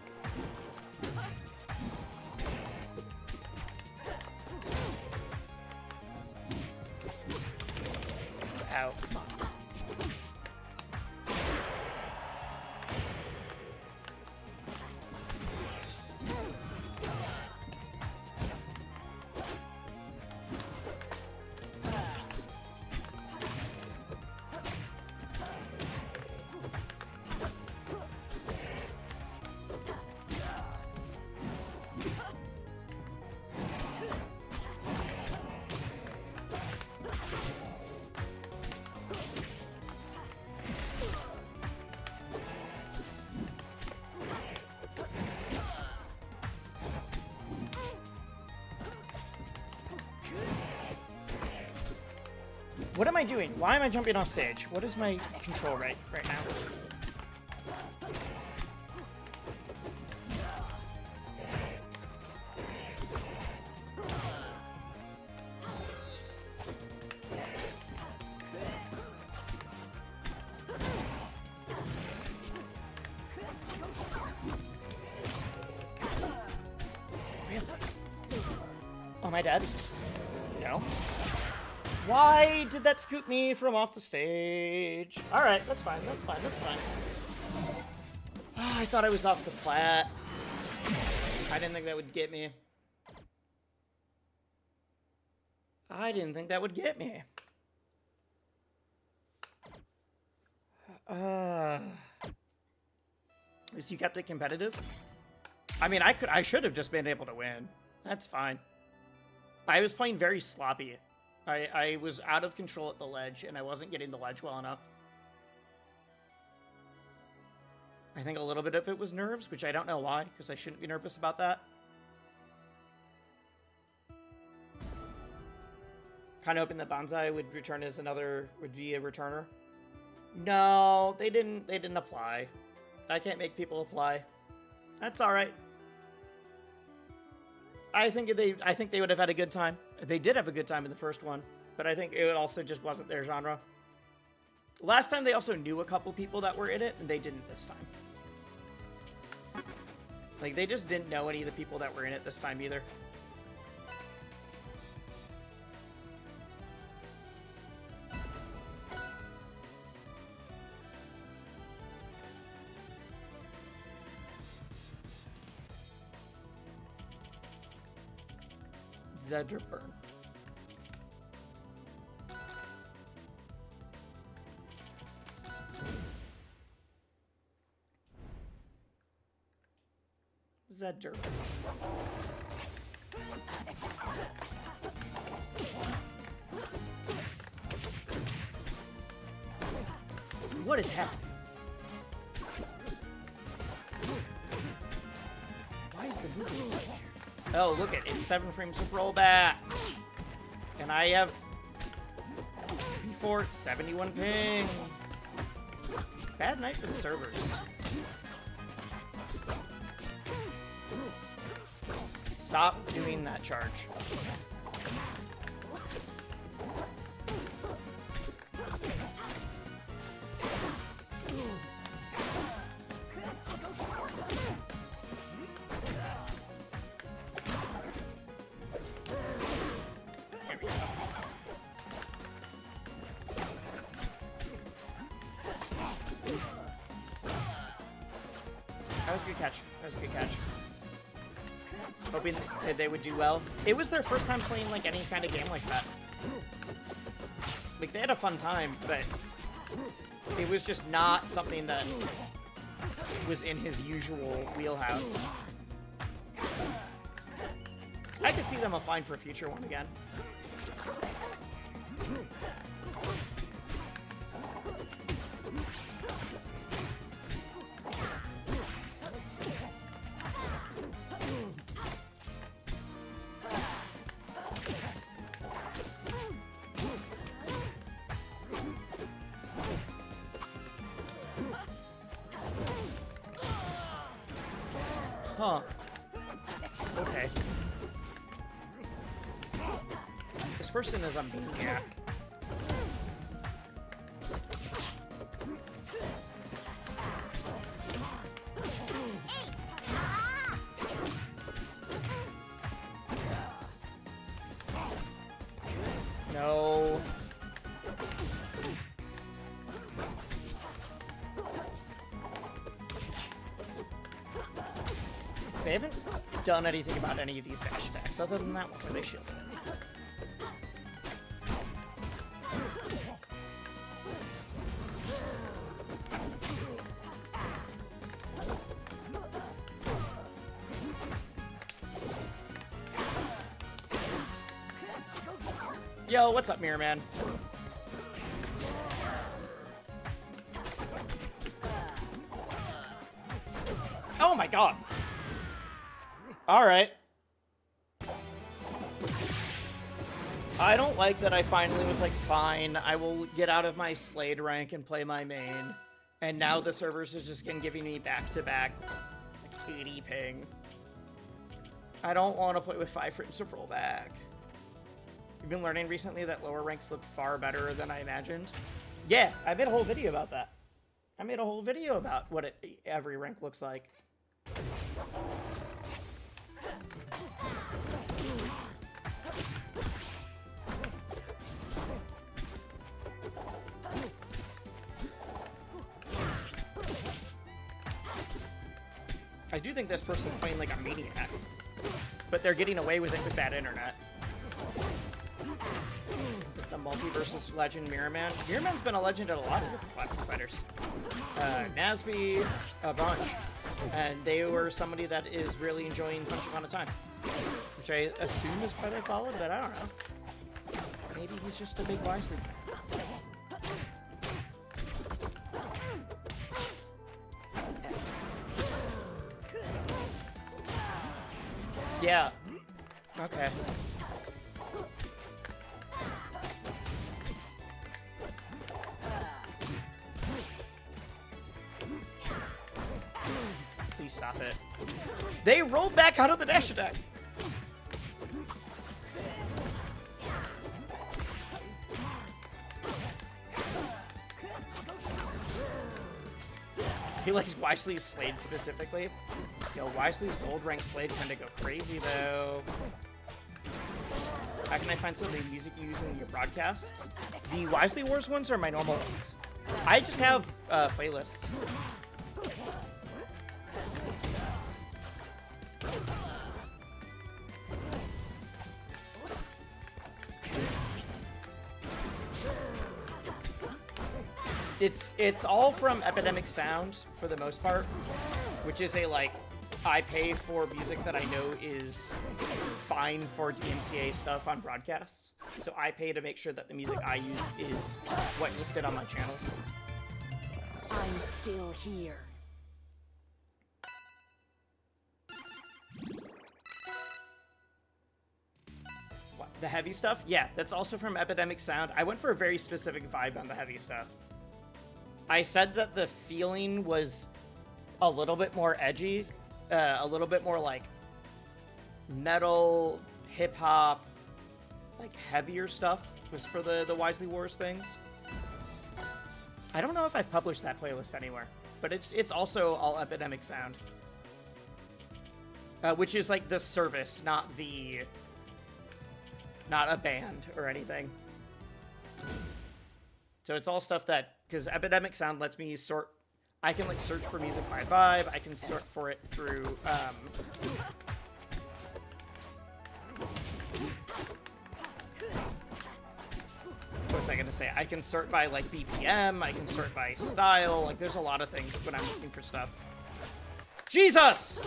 Speaker 1: Ow, come on. am I doing? Why am I jumping off stage? What is my control right now? Oh, my dad? No. Why did that scoop me from off the stage? Alright, that's fine, that's fine, that's fine. Oh, I thought I was off the plat. I didn't think that would get me. I didn't think that would get me. At least you kept it competitive. I mean, I should have just been able to win. That's fine. I was playing very sloppy. I was out of control at the ledge, and I wasn't getting the ledge well enough. I think a little bit of it was nerves, which I don't know why, because I shouldn't be nervous about that. Kind of hoping that Bonsai would return as would be a returner. No, they didn't apply. I can't make people apply. That's all right. I think they would have had a good time. They did have a good time in the first one, but I think it also just wasn't their genre. Last time they also knew a couple people that were in it, and they didn't this time. Like, they just didn't know any of the people that were in it this time either. Zedderburn. Zedderburn. What is happening? Why is the movement so weird? Oh, look at it. It's 7 frames of rollback. And I have before 71 ping. Bad night for the servers. Stop doing that charge. That was a good catch. That was a good catch. Hoping that they would do well. It was their first time playing like any kind of game like that. Like, they had a fun time, but it was just not something that was in his usual wheelhouse. I could see them applying for a future one again. Huh. Okay. This person is a maniac. No. They haven't done anything about any of these dash attacks other than that one where they shielded it. Yo, what's up, Mirror Man? Oh my god. All right. I don't like that I finally was like, fine, I will get out of my Slade rank and play my main. And now the servers are just giving me back-to-back 80 ping. I don't want to play with 5 frames of rollback. You've been learning recently that lower ranks look far better than I imagined. Yeah, I made a whole video about that. I made a whole video about what every rank looks like. I do think this person's playing like a maniac, but they're getting away with it with bad internet. Is it the multiversus legend Mirrorman? Mirrorman's been a legend at a lot of different platform fighters. Nasby, a bunch. And they were somebody that is really enjoying Punch Upon a Time, which I assume is why they followed, but I don't know. Maybe he's just a big Wisely fan. Yeah. Okay. Please stop it. They rolled back out of the dash attack. He likes Wisely's Slade specifically. Yo, Wisely's gold rank Slade kind of go crazy though. How can I find some of the music you use in your broadcasts? The Wisely Wars ones are my normal ones. I just have playlists. It's all from Epidemic Sound for the most part, which is a like I pay for music that I know is fine for DMCA stuff on broadcasts. So I pay to make sure that the music I use is whitelisted on my channels.
Speaker 5: I'm still here.
Speaker 1: What, the heavy stuff? Yeah, that's also from Epidemic Sound. I went for a very specific vibe on the heavy stuff. I said that the feeling was a little bit more edgy, a little bit more like metal, hip-hop, like heavier stuff was for the Wisely Wars things. I don't know if I've published that playlist anywhere, but it's also all Epidemic Sound. Which is like the service, not a band or anything. So it's all stuff that, because Epidemic Sound lets me sort, I can like search for music by vibe, I can sort for it through, what was I gonna say? I can sort by like BPM, I can sort by style, like there's a lot of things when I'm looking for stuff. Jesus!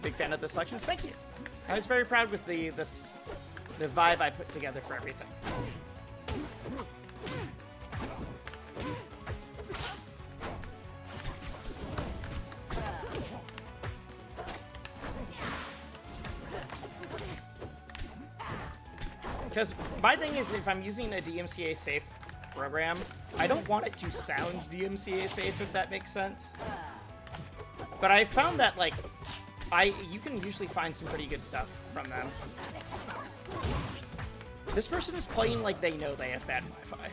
Speaker 1: Big fan of the selections. Thank you. I was very proud with the vibe I put together for everything. Because my thing is, if I'm using a DMCA safe program, I don't want it to sound DMCA safe, if that makes sense. But I found that like you can usually find some pretty good stuff from them. This person is playing like they know they have bad Wi-Fi.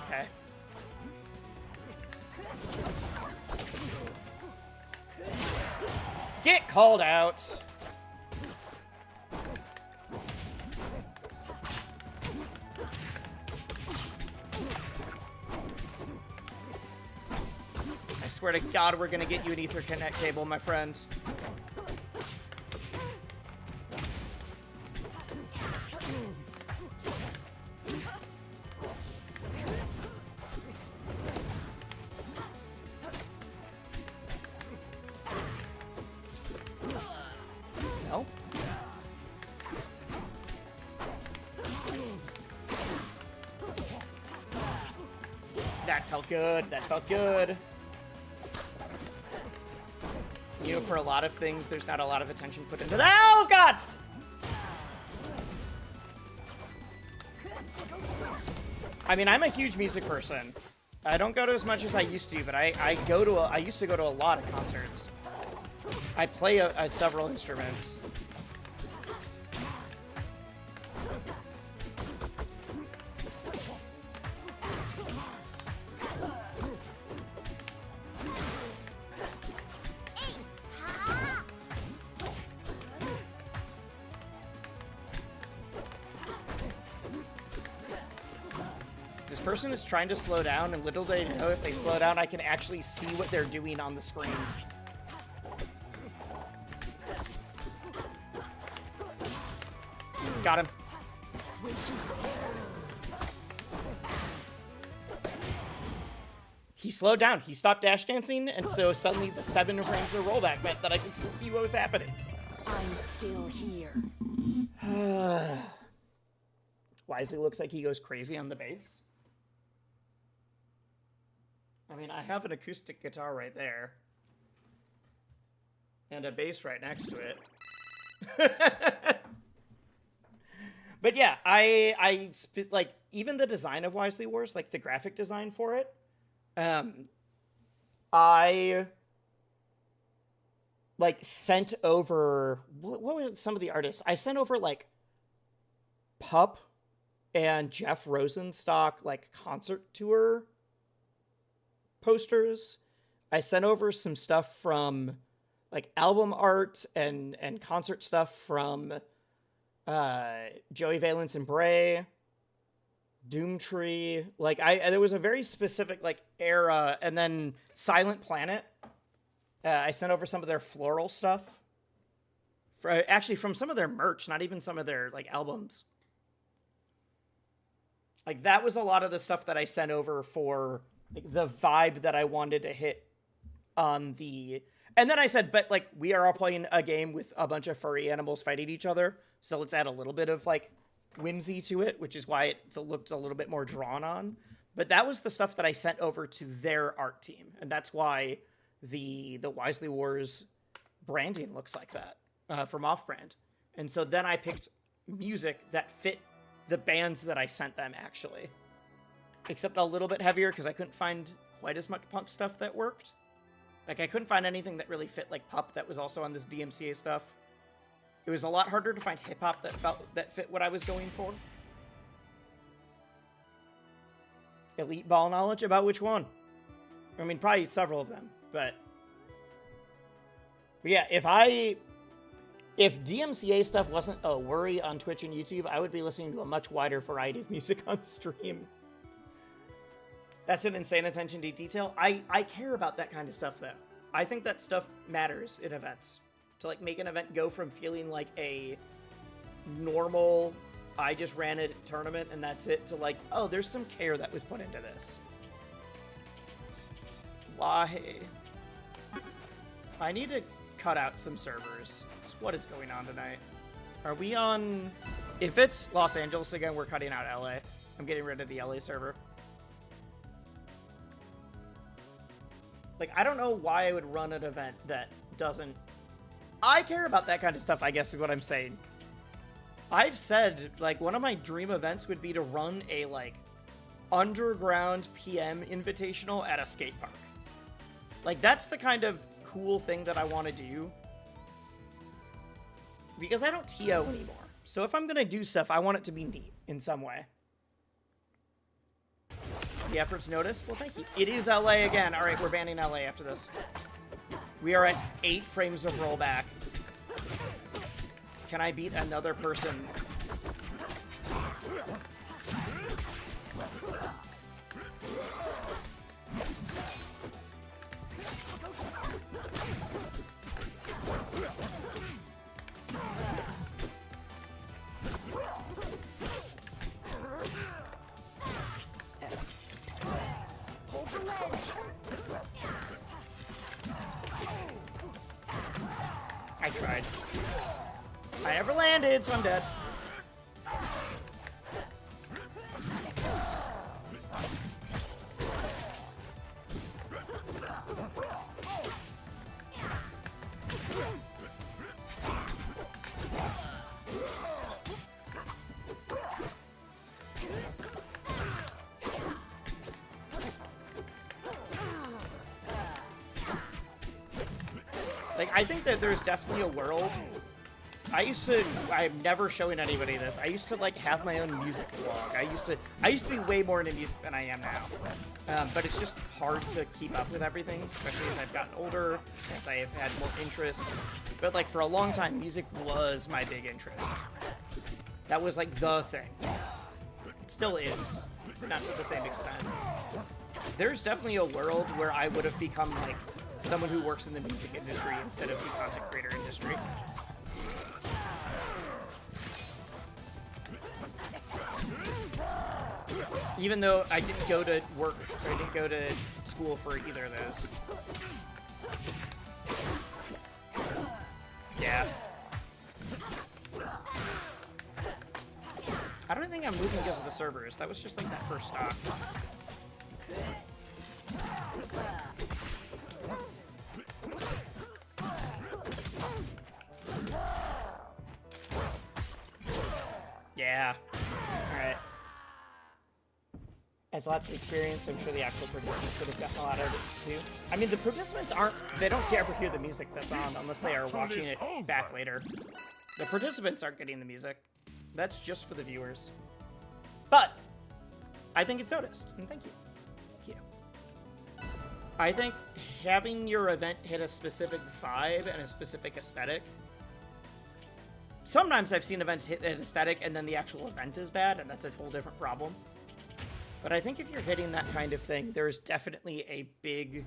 Speaker 1: Okay. Get called out. I swear to God, we're gonna get you an Ethernet cable, my friend. No? That felt good. That felt good. You know, for a lot of things, there's not a lot of attention put into that. Oh, God! I mean, I'm a huge music person. I don't go to as much as I used to, but I used to go to a lot of concerts. I play several instruments. This person is trying to slow down, and little they know if they slow down, I can actually see what they're doing on the screen. Got him. He slowed down. He stopped dash dancing, and so suddenly the 7 frames of rollback meant that I could still see what was happening.
Speaker 5: I'm still here.
Speaker 1: Wisely looks like he goes crazy on the bass. I mean, I have an acoustic guitar right there. And a bass right next to it. But yeah, like, even the design of Wisely Wars, like the graphic design for it, I like sent over, what were some of the artists? I sent over like Pup and Jeff Rosenstock like concert tour posters. I sent over some stuff from like album art and concert stuff from Joey Valence and Bray, Doomtree. Like there was a very specific like era, and then Silent Planet. I sent over some of their floral stuff. Actually, from some of their merch, not even some of their like albums. Like that was a lot of the stuff that I sent over for like, the vibe that I wanted to hit on the. And then I said, but like we are all playing a game with a bunch of furry animals fighting each other, so let's add a little bit of like whimsy to it, which is why it looked a little bit more drawn on. But that was the stuff that I sent over to their art team, and that's why the Wisely Wars branding looks like that from Off-Brand. And so then I picked music that fit the bands that I sent them, actually, except a little bit heavier because I couldn't find quite as much punk stuff that worked. Like I couldn't find anything that really fit like Pup that was also on this DMCA stuff. It was a lot harder to find hip hop that fit what I was going for. Elite ball knowledge about which one? I mean, probably several of them, but yeah, if DMCA stuff wasn't a worry on Twitch and YouTube, I would be listening to a much wider variety of music on stream. That's an insane attention to detail. I care about that kind of stuff, though. I think that stuff matters in events. To, like, make an event go from feeling like a normal, I just ran a tournament and that's it, to, like, oh, there's some care that was put into this. Why? I need to cut out some servers. What is going on tonight? Are we on... If it's Los Angeles again, we're cutting out LA. I'm getting rid of the LA server. Like, I don't know why I would run an event that doesn't... I care about that kind of stuff, I guess is what I'm saying. I've said, like, one of my dream events would be to run a, like, underground PM invitational at a skate park. Like, that's the kind of cool thing that I want to do. Because I don't TO anymore. So if I'm going to do stuff, I want it to be neat in some way. The effort's noticed? Well, thank you. It is LA again. All right, we're banning LA after this. We are at 8 frames of rollback. Can I beat another person? I tried. I never landed, so I'm dead. Like, I think that there's definitely a world. I'm never showing anybody this. I used to like have my own music blog. I used to be way more into music than I am now. But it's just hard to keep up with everything, especially as I've gotten older, as I have had more interests. But like for a long time, music was my big interest. That was like the thing. It still is, but not to the same extent. There's definitely a world where I would have become like someone who works in the music industry instead of the content creator industry. Even though I didn't go to work, or I didn't go to school for either of those. Yeah. I don't think I'm losing because of the servers. That was just like that first stock. Yeah. Alright. As lots of experience, I'm sure the actual participants would have gotten a lot out of it too. I mean, the participants they don't ever hear the music that's on unless they are watching it back later. The participants aren't getting the music. That's just for the viewers. But I think it's noticed, and thank you. Thank you. I think having your event hit a specific vibe and a specific aesthetic. Sometimes I've seen events hit an aesthetic and then the actual event is bad, and that's a whole different problem. But I think if you're hitting that kind of thing, there's definitely a big...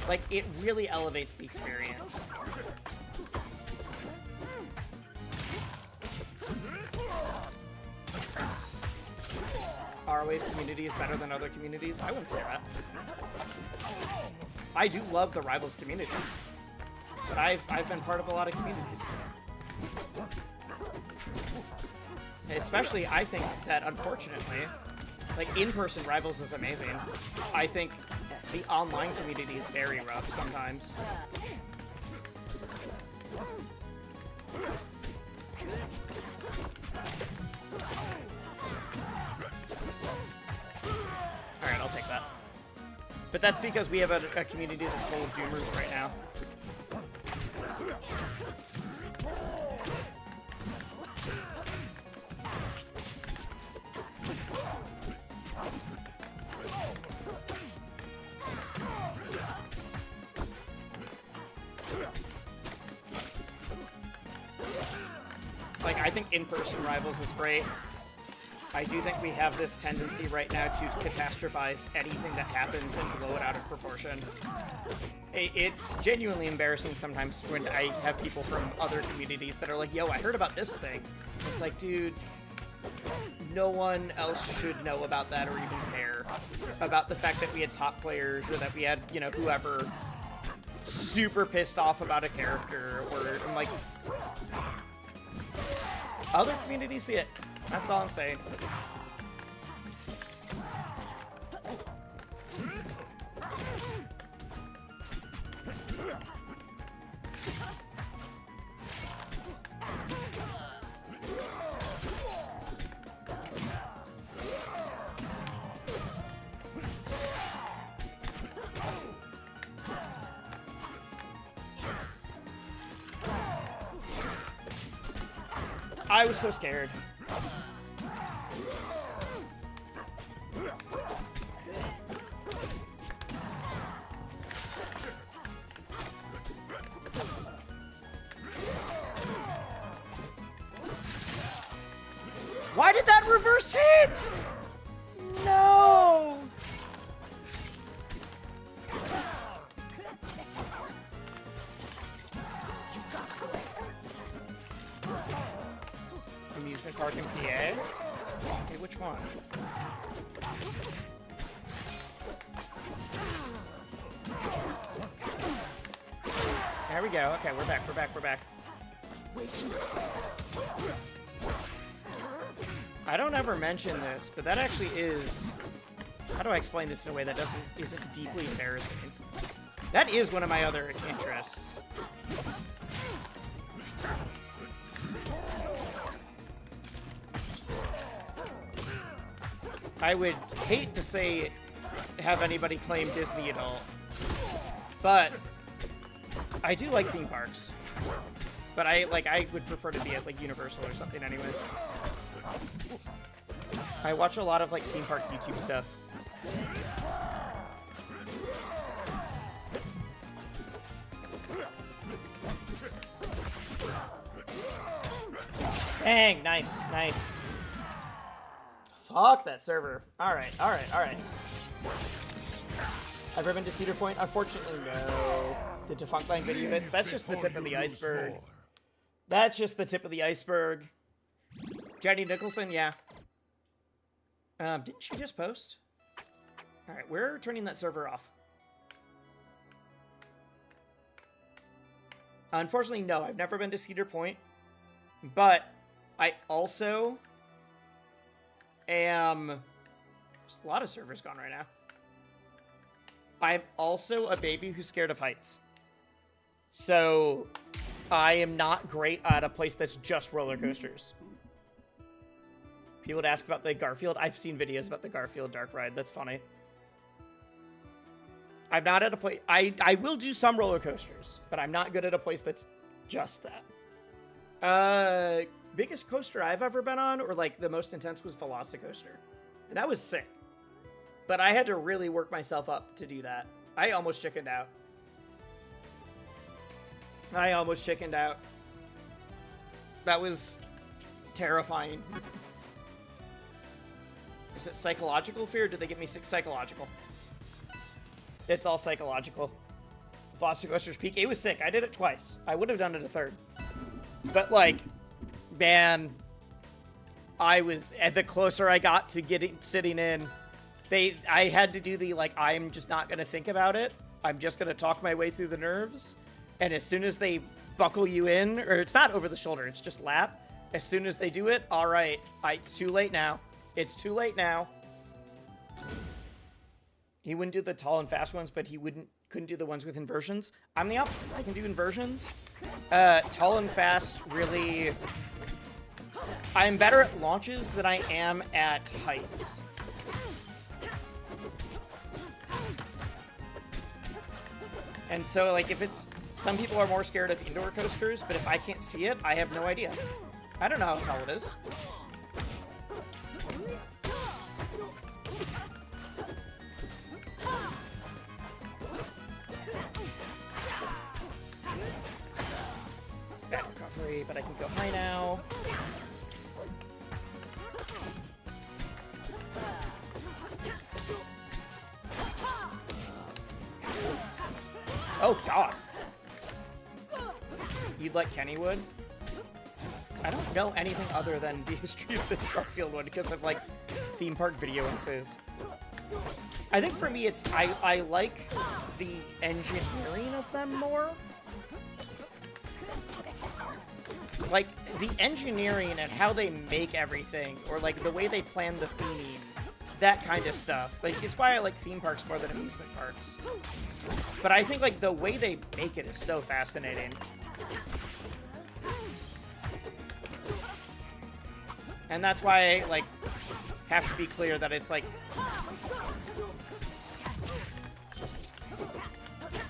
Speaker 1: Like, it really elevates the experience. ROA's community is better than other communities? I wouldn't say that. I do love the Rivals community. But I've been part of a lot of communities. Especially, I think that, unfortunately, like, in-person Rivals is amazing. I think the online community is very rough sometimes. Alright, I'll take that. But that's because we have a community that's full of Doomers right now. Like, I think in-person Rivals is great. I do think we have this tendency right now to catastrophize anything that happens and blow it out of proportion. It's genuinely embarrassing sometimes when I have people from other communities that are like, yo, I heard about this thing. It's like, dude, no one else should know about that or even care about the fact that we had top players or that we had, you know, whoever super pissed off about a character, or I'm like, other communities see it. That's all I'm saying. I was so scared. Why did that reverse hit? No! Amusement park in PA? Okay, which one? There we go. Okay, we're back, we're back, we're back. I don't ever mention this, but that actually is... How do I explain this in a way that isn't deeply embarrassing? That is one of my other interests. I would hate to say have anybody claim Disney at all, But I do like theme parks. But I would prefer to be at like Universal or something anyways. I watch a lot of like theme park YouTube stuff. Dang, nice, nice. Fuck that server. Alright, alright, alright. Ever been to Cedar Point? Unfortunately, no. The defunct line video bits, that's just the tip of the iceberg. That's just the tip of the iceberg. Jenny Nicholson, yeah. Didn't she just post? Alright, we're turning that server off. Unfortunately, no, I've never been to Cedar Point. But I also am... There's a lot of servers gone right now. I'm also a baby who's scared of heights. So I am not great at a place that's just roller coasters. People would ask about the Garfield. I've seen videos about the Garfield Dark Ride. That's funny. I'm not at a place... I will do some roller coasters, but I'm not good at a place that's just that. Biggest coaster I've ever been on, or like the most intense, was Velocicoaster. And that was sick. But I had to really work myself up to do that. I almost chickened out. That was terrifying. Is it psychological fear, or did they get me sick psychological? It's all psychological. Velocicoaster's Peak, it was sick. I did it twice. I would have done it a third. But like, man, the closer I got to sitting in, I had to do the, like, I'm just not going to think about it. I'm just going to talk my way through the nerves. And as soon as they buckle you in, or it's not over the shoulder, it's just lap. As soon as they do it, all right, it's too late now. It's too late now. He wouldn't do the tall and fast ones, but he couldn't do the ones with inversions. I'm the opposite. I can do inversions. Tall and fast, really... I'm better at launches than I am at heights. And so, like, if it's... Some people are more scared of indoor coasters, but if I can't see it, I have no idea. I don't know how tall it is. Bad recovery, but I can go high now. Oh, God. You'd like Kenny would? I don't know anything other than the history of the Garfield one because of, like, theme park video essays. I think for me, it's... I like the engineering of them more. Like, the engineering and how they make everything, or, like, the way they plan the theming, that kind of stuff. Like, it's why I like theme parks more than amusement parks. But I think, like, the way they make it is so fascinating. And that's why I, like, have to be clear that it's, like...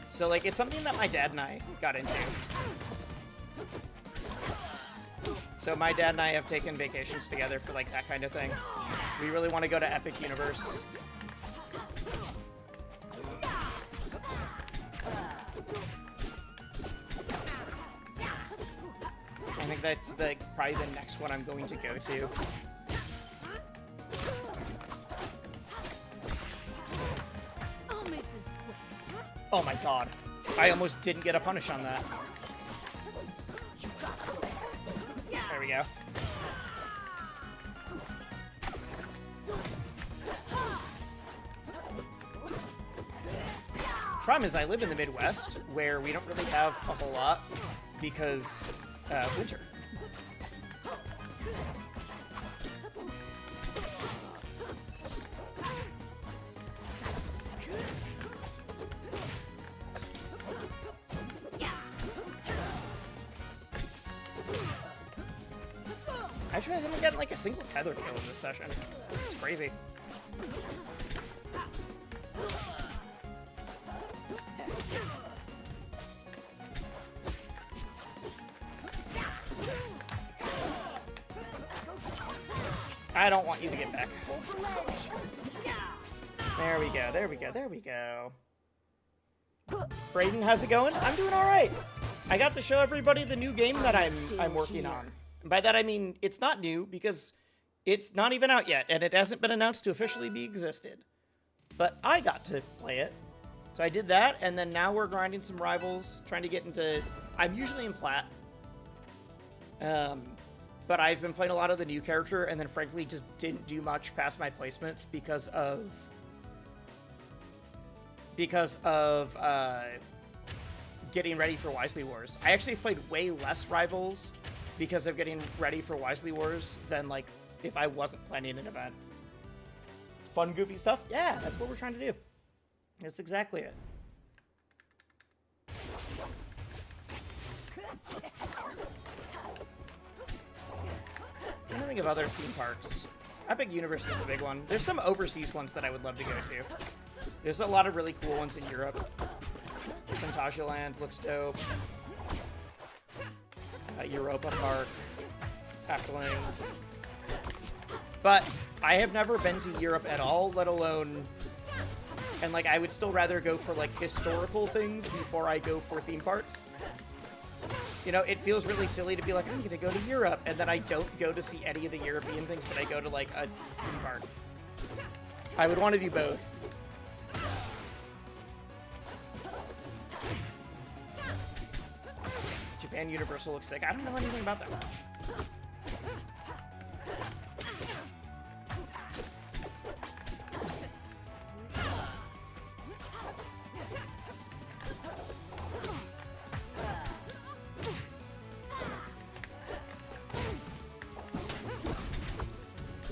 Speaker 1: So, like, it's something that my dad and I got into. So my dad and I have taken vacations together for, like, that kind of thing. We really want to go to Epic Universe. I think that's probably the next one I'm going to go to. Oh my God. I almost didn't get a punish on that. There we go. Problem is, I live in the Midwest, where we don't really have a whole lot, because winter. Actually, I haven't gotten like a single tether kill in this session. It's crazy. I don't want you to get back. There we go, there we go, there we go. Brayden, how's it going? I'm doing alright. I got to show everybody the new game that I'm working on. And by that I mean it's not new because it's not even out yet and it hasn't been announced to officially be existed. But I got to play it. So I did that, and then now we're grinding some rivals, trying to get into... I'm usually in Plat. But I've been playing a lot of the new character, and then frankly just didn't do much past my placements because of getting ready for Wisely Wars. I actually played way less rivals because of getting ready for Wisely Wars than, like, if I wasn't planning an event. Fun, goofy stuff? Yeah, that's what we're trying to do. That's exactly it. I'm trying to think of other theme parks. Epic Universe is the big one. There's some overseas ones that I would love to go to. There's a lot of really cool ones in Europe. Phantasialand looks dope. Europa Park. Efteling. But I have never been to Europe at all, let alone... And, like, I would still rather go for, like, historical things before I go for theme parks. You know, it feels really silly to be like, I'm gonna go to Europe, and then I don't go to see any of the European things, but I go to, like, a theme park. I would want to do both. Japan Universal looks sick. I don't know anything about that one.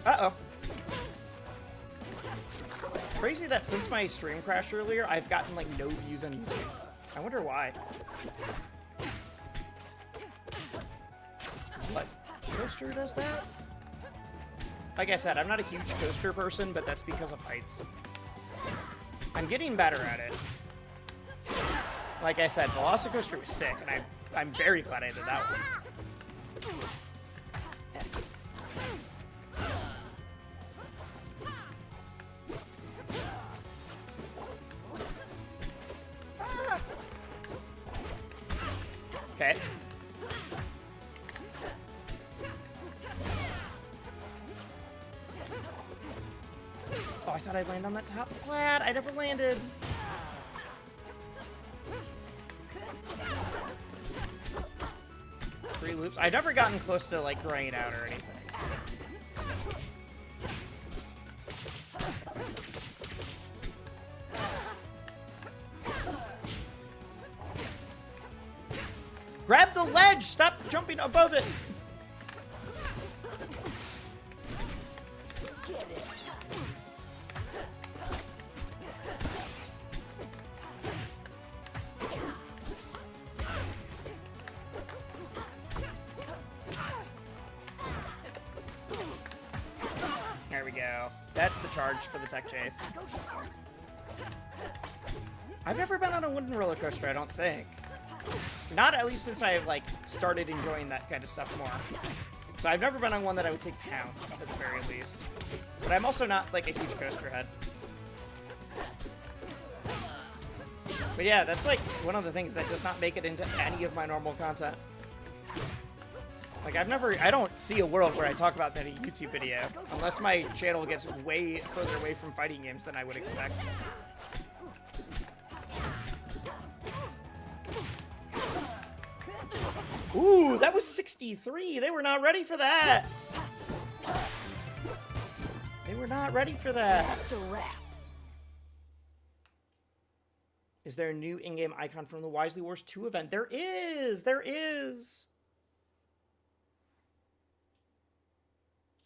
Speaker 1: Uh-oh. Crazy that since my stream crashed earlier, I've gotten, like, no views on YouTube. I wonder why. What? Coaster does that? Like I said, I'm not a huge coaster person, but that's because of heights. I'm getting better at it. Like I said, Velocicoaster was sick, and I'm very glad I did that one. Okay. Oh, I thought I'd land on that top plat. I never landed. Three loops. I've never gotten close to, like, graying out or anything. Grab the ledge! Stop jumping above it! There we go. That's the charge for the tech chase. I've never been on a wooden roller coaster, I don't think. Not at least since I, like, started enjoying that kind of stuff more. So I've never been on one that I would say counts, at the very least. But I'm also not, like, a huge coaster head. But yeah, that's, like, one of the things that does not make it into any of my normal content. Like, I don't see a world where I talk about that in a YouTube video, unless my channel gets way further away from fighting games than I would expect. Ooh, that was 63. They were not ready for that. They were not ready for that.
Speaker 5: That's a wrap.
Speaker 1: Is there a new in-game icon from the Wisely Wars 2 event? There is. There is.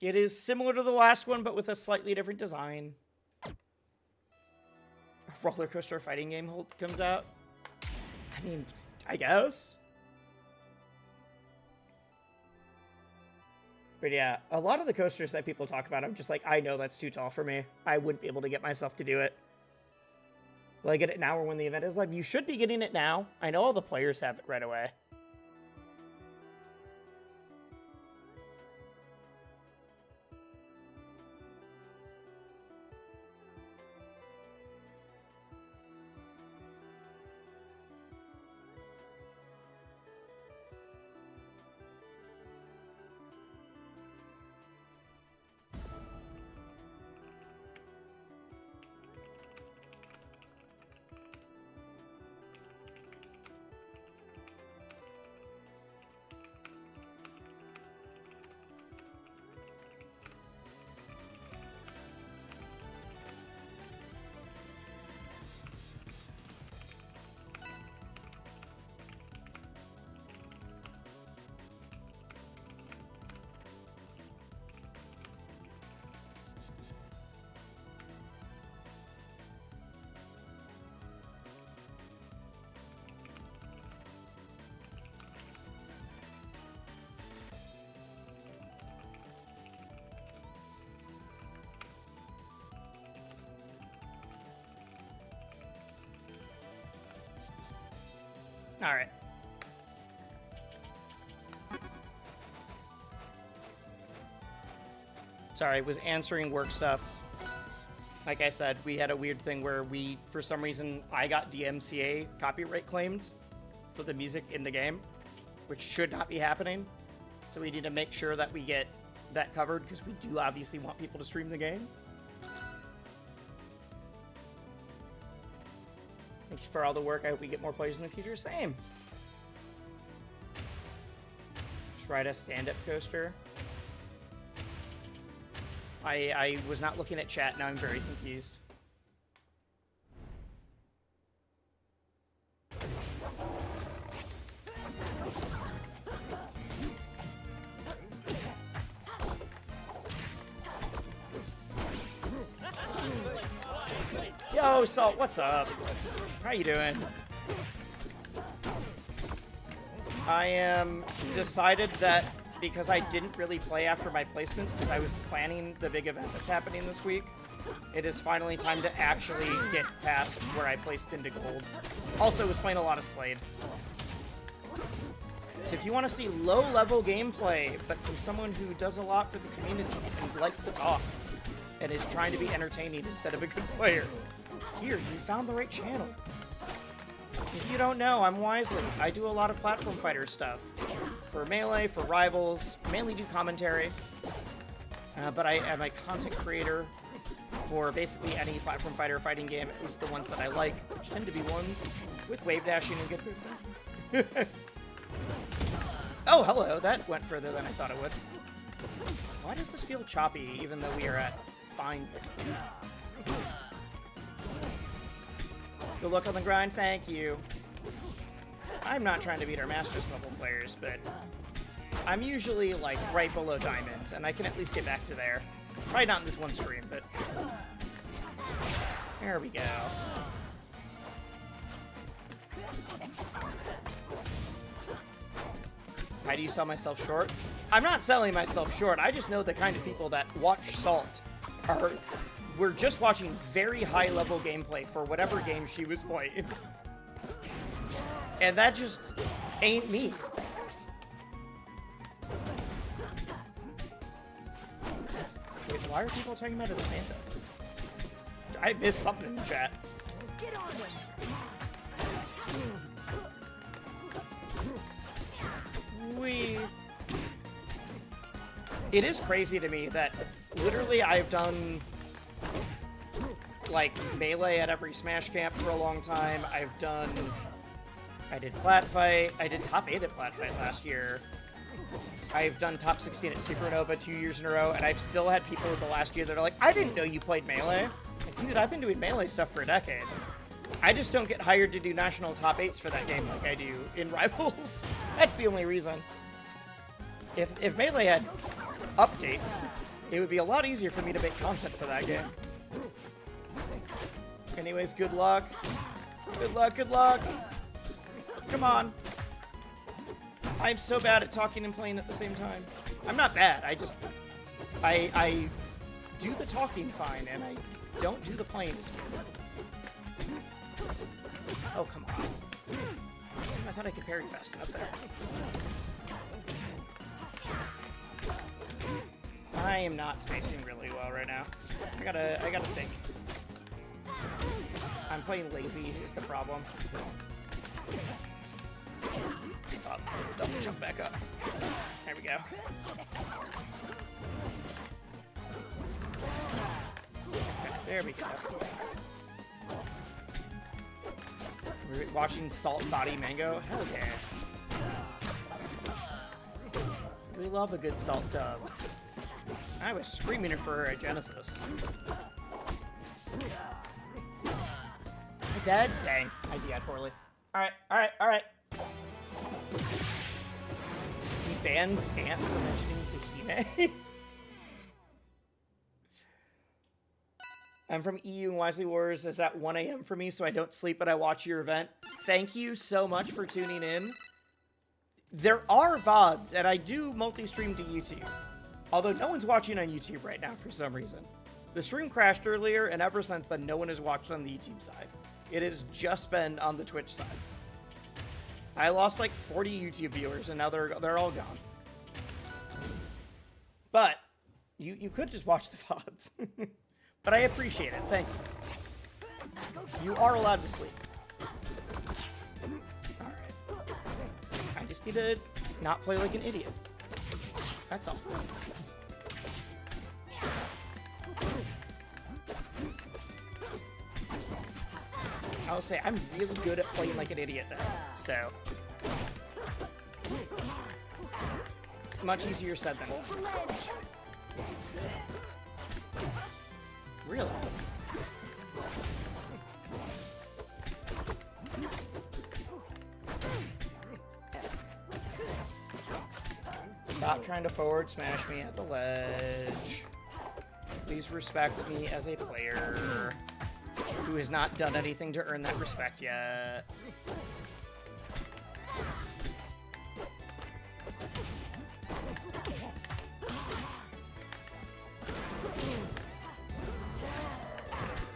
Speaker 1: It is similar to the last one, but with a slightly different design. A roller coaster fighting game comes out. I mean, I guess. But yeah, a lot of the coasters that people talk about, I'm just like, I know that's too tall for me. I wouldn't be able to get myself to do it. Will I get it now or when the event is live? You should be getting it now. I know all the players have it right away. All right. Sorry, was answering work stuff. Like I said, we had a weird thing where for some reason, I got DMCA copyright claimed for the music in the game, which should not be happening. So we need to make sure that we get that covered, because we do obviously want people to stream the game. Thanks for all the work. I hope we get more players in the future. Same. Just ride a stand-up coaster. I was not looking at chat. Now I'm very confused. Yo, Salt, what's up? How you doing? I am decided that because I didn't really play after my placements because I was planning the big event that's happening this week, it is finally time to actually get past where I placed into gold. Also, was playing a lot of Slade. So if you want to see low-level gameplay, but from someone who does a lot for the community and likes to talk, and is trying to be entertaining instead of a good player, here, you found the right channel. If you don't know, I'm Wisely. I do a lot of platform fighter stuff. For Melee, for Rivals, mainly do commentary. But I am a content creator for basically any platform fighter fighting game, at least the ones that I like, which tend to be ones with wave dashing and good movement. Oh, hello. That went further than I thought it would. Why does this feel choppy, even though we are at fine victory? Good luck on the grind, thank you. I'm not trying to beat our Masters level players, but I'm usually, like, right below Diamond, and I can at least get back to there. Probably not in this one stream, but... There we go. Why do you sell myself short? I'm not selling myself short, I just know the kind of people that watch Salt are... We're just watching very high-level gameplay for whatever game she was playing. And that just ain't me. Wait, why are people talking about Atlanta? I missed something in the chat.
Speaker 5: Get on them.
Speaker 1: It is crazy to me that literally I've done like Melee at every Smash Camp for a long time. I did Plat Fight. I did top 8 at Plat Fight last year. I've done top 16 at Supernova 2 years in a row, and I've still had people in the last year that are like, I didn't know you played Melee. Like, dude, I've been doing Melee stuff for a decade. I just don't get hired to do national top 8s for that game like I do in Rivals. That's the only reason. If Melee had updates, it would be a lot easier for me to make content for that game. Anyways, good luck. Good luck, good luck. Come on. I'm so bad at talking and playing at the same time. I'm not bad, I do the talking fine, and I don't do the playing as good. Oh, come on. I thought I could parry fast enough there. I am not spacing really well right now. I gotta think. I'm playing lazy is the problem. I thought double jump back up. There we go. Okay, there we go. We're watching Salt Body Mango. Hell yeah. We love a good Salt dub. I was screaming for her at Genesis. I dead? Dang, I DI'd poorly. Alright, alright, alright. He bans Ant for mentioning Zahime. I'm from EU and Wisely Wars is at 1 a.m. for me, so I don't sleep, but I watch your event. Thank you so much for tuning in. There are VODs, and I do multi-stream to YouTube. Although no one's watching on YouTube right now for some reason. The stream crashed earlier, and ever since then, no one has watched on the YouTube side. It has just been on the Twitch side. I lost like 40 YouTube viewers, and now they're all gone. But you could just watch the VODs. But I appreciate it. Thank you. You are allowed to sleep. All right. I just need to not play like an idiot. That's all. I'll say I'm really good at playing like an idiot though, so much easier said than done. Really? Stop trying to forward smash me at the ledge. Please respect me as a player who has not done anything to earn that respect yet.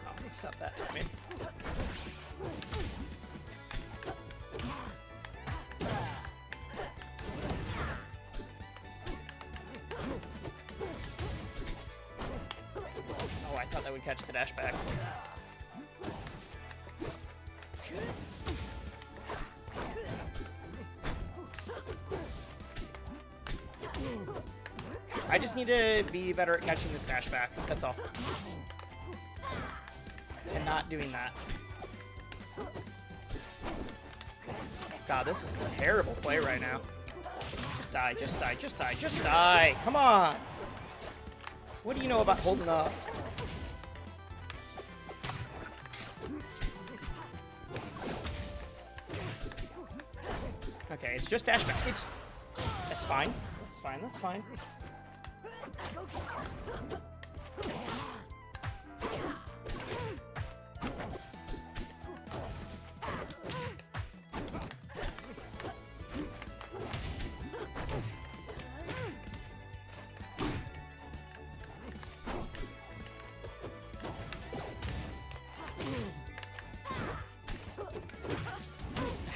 Speaker 1: Oh, messed up that timing. Oh, I thought that would catch the dash back. I just need to be better at catching this dash back, that's all. And not doing that. God, this is a terrible play right now. Just die, just die, just die, just die! Come on! What do you know about holding up? Okay, it's just dash back. That's fine. That's fine, that's fine.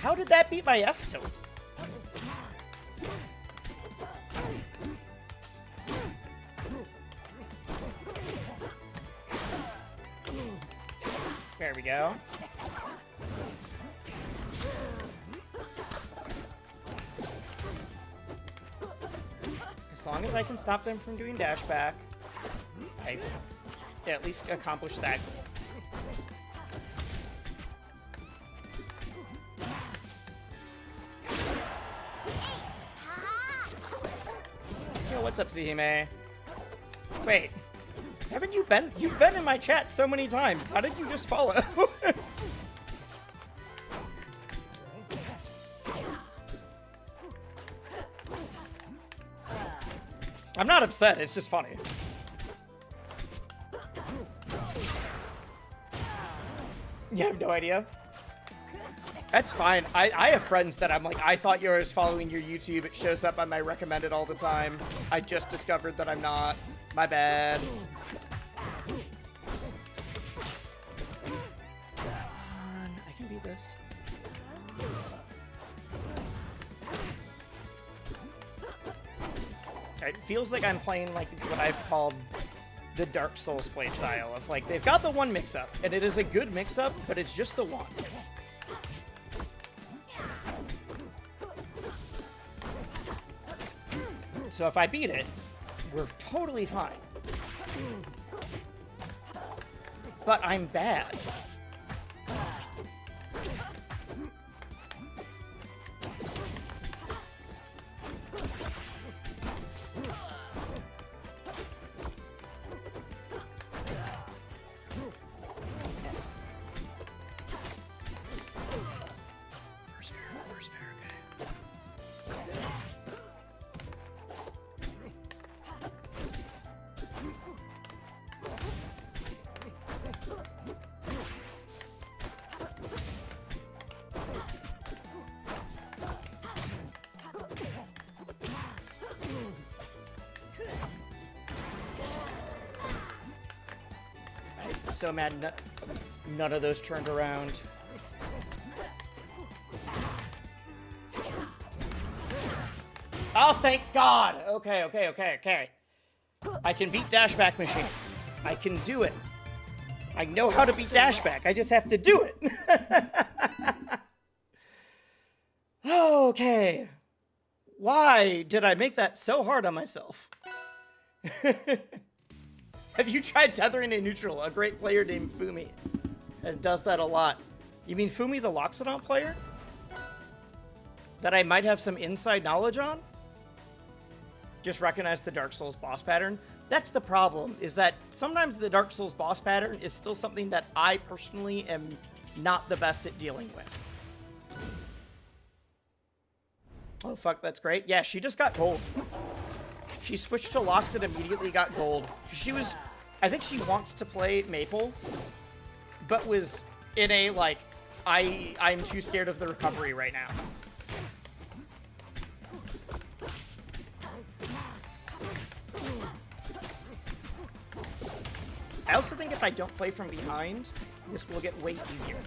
Speaker 1: How did that beat my F tilt? There we go. As long as I can stop them from doing dash back, I've at least accomplished that goal. Yo, what's up, Zihime? Wait. Haven't you been? You've been in my chat so many times. How did you just follow? I'm not upset. It's just funny. You have no idea? That's fine. I have friends that I'm like, I thought you were following your YouTube. It shows up on my recommended all the time. I just discovered that I'm not. My bad. Come on, I can beat this. It feels like I'm playing like what I've called the Dark Souls playstyle of like, they've got the one mix-up, and it is a good mix-up, but it's just the one. So if I beat it, we're totally fine. But I'm bad. First fair, okay. I'm so mad none of those turned around. Oh, thank God. Okay, okay, okay, okay. I can beat Dashback Machine. I can do it. I know how to beat Dashback. I just have to do it. Okay. Why did I make that so hard on myself? Have you tried tethering in neutral? A great player named Fumi does that a lot. You mean Fumi the Loxodon player? That I might have some inside knowledge on? Just recognize the Dark Souls boss pattern. That's the problem, is that sometimes the Dark Souls boss pattern is still something that I personally am not the best at dealing with. Oh, fuck, that's great. Yeah, she just got gold. She switched to Lox and immediately got gold. She was... I think she wants to play Maple, but was in a, like, I'm too scared of the recovery right now. I also think if I don't play from behind, this will get way easier.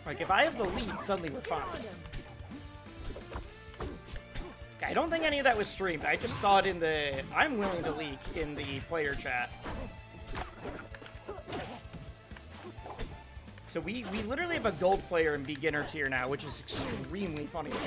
Speaker 1: Like, if I have the lead, suddenly we're fine. I don't think any of that was streamed. I just saw it in the I'm willing to leak in the player chat. So we literally have a gold player in beginner tier now, which is extremely funny to me.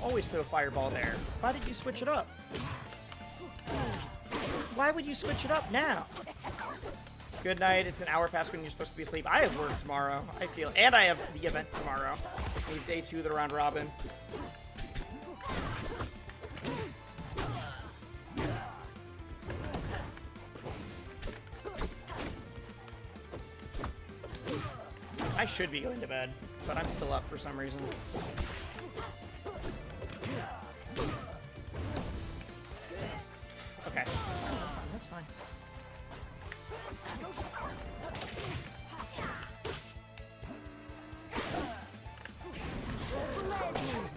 Speaker 1: Always throw a fireball there. Why did you switch it up? Why would you switch it up now? Good night. It's an hour past when you're supposed to be asleep. I have work tomorrow, I feel. And I have the event tomorrow. We have day 2 of the round robin. I should be going to bed, but I'm still up for some reason. Okay, that's fine, that's fine, that's fine.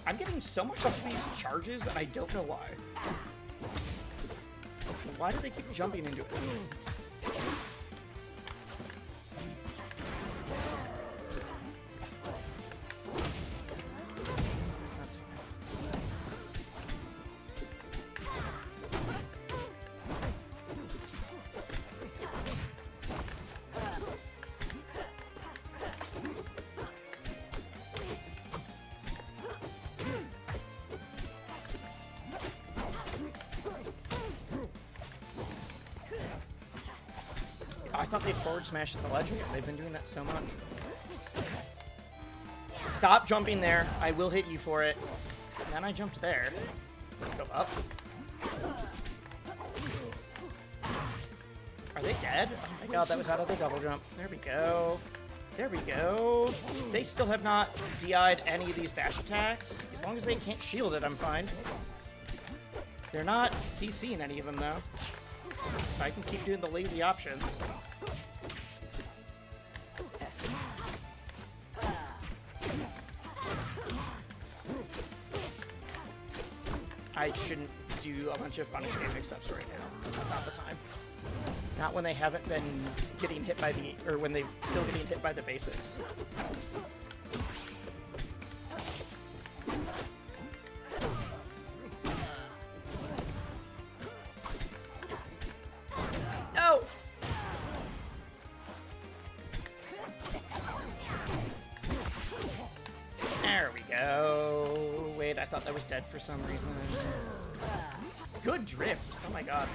Speaker 1: I'm getting so much off of these charges, and I don't know why. Why do they keep jumping into it? I thought they'd forward smash at the ledge again. They've been doing that so much. Stop jumping there. I will hit you for it. And then I jumped there. Let's go up. Are they dead? Oh my god, that was out of the double jump. There we go. There we go. They still have not DI'd any of these dash attacks. As long as they can't shield it, I'm fine. They're not CCing any of them, though. So I can keep doing the lazy options. I shouldn't do a bunch of punish game mix-ups right now. This is not the time. Not when they haven't been getting hit by the... or when they're still getting hit by the basics. No! There we go. Wait, I thought that was dead for some reason. Good drift. Oh my god.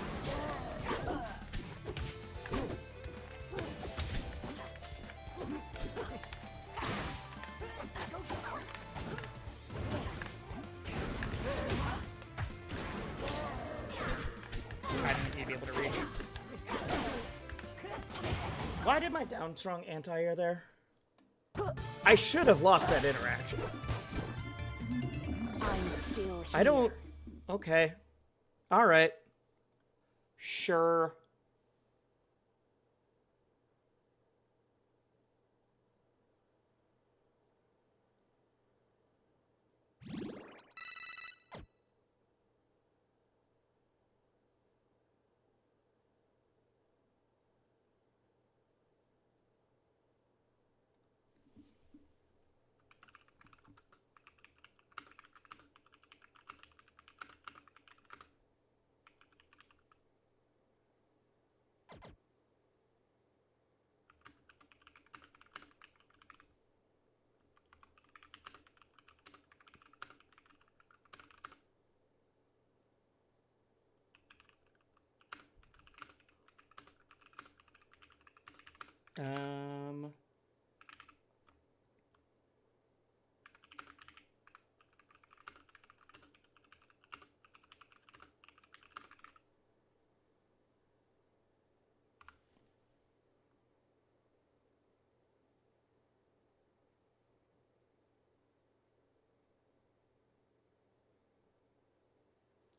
Speaker 1: I didn't need to be able to reach. Why did my down strong anti-air there? I should have lost that interaction.
Speaker 5: I'm still here.
Speaker 1: I don't... Okay. Alright. Sure.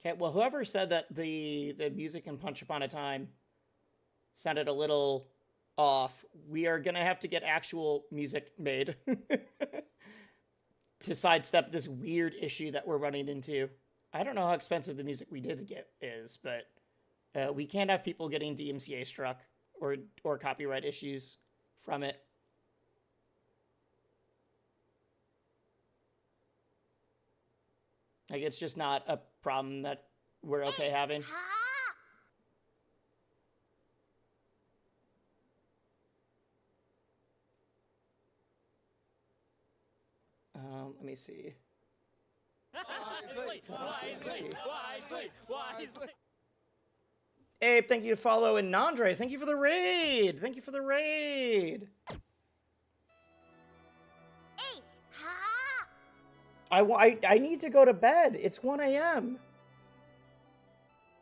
Speaker 1: Okay, well, whoever said that the music in Punch Upon a Time sounded a little off, we are gonna have to get actual music made to sidestep this weird issue that we're running into. I don't know how expensive the music we did get is, but we can't have people getting DMCA struck or copyright issues from it. Like, it's just not a problem that we're okay having. Let me see. Abe, thank you to follow, and Nandre, thank you for the raid. Thank you for the raid. I need to go to bed. It's 1 a.m.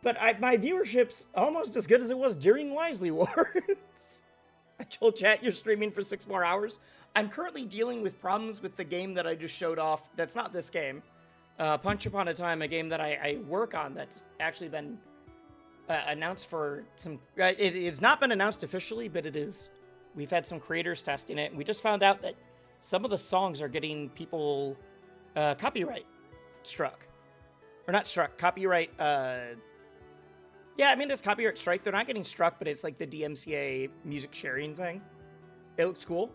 Speaker 1: But my viewership's almost as good as it was during Wisely Wars. I told chat you're streaming for 6 more hours. I'm currently dealing with problems with the game that I just showed off. That's not this game. Punch Upon a Time, a game that I work on that's actually been announced for some... It's not been announced officially, but it is. We've had some creators testing it. And we just found out that some of the songs are getting people... copyright struck. Or not struck, copyright, yeah, I mean, it's copyright strike. They're not getting struck, but it's like the DMCA music sharing thing. It looks cool.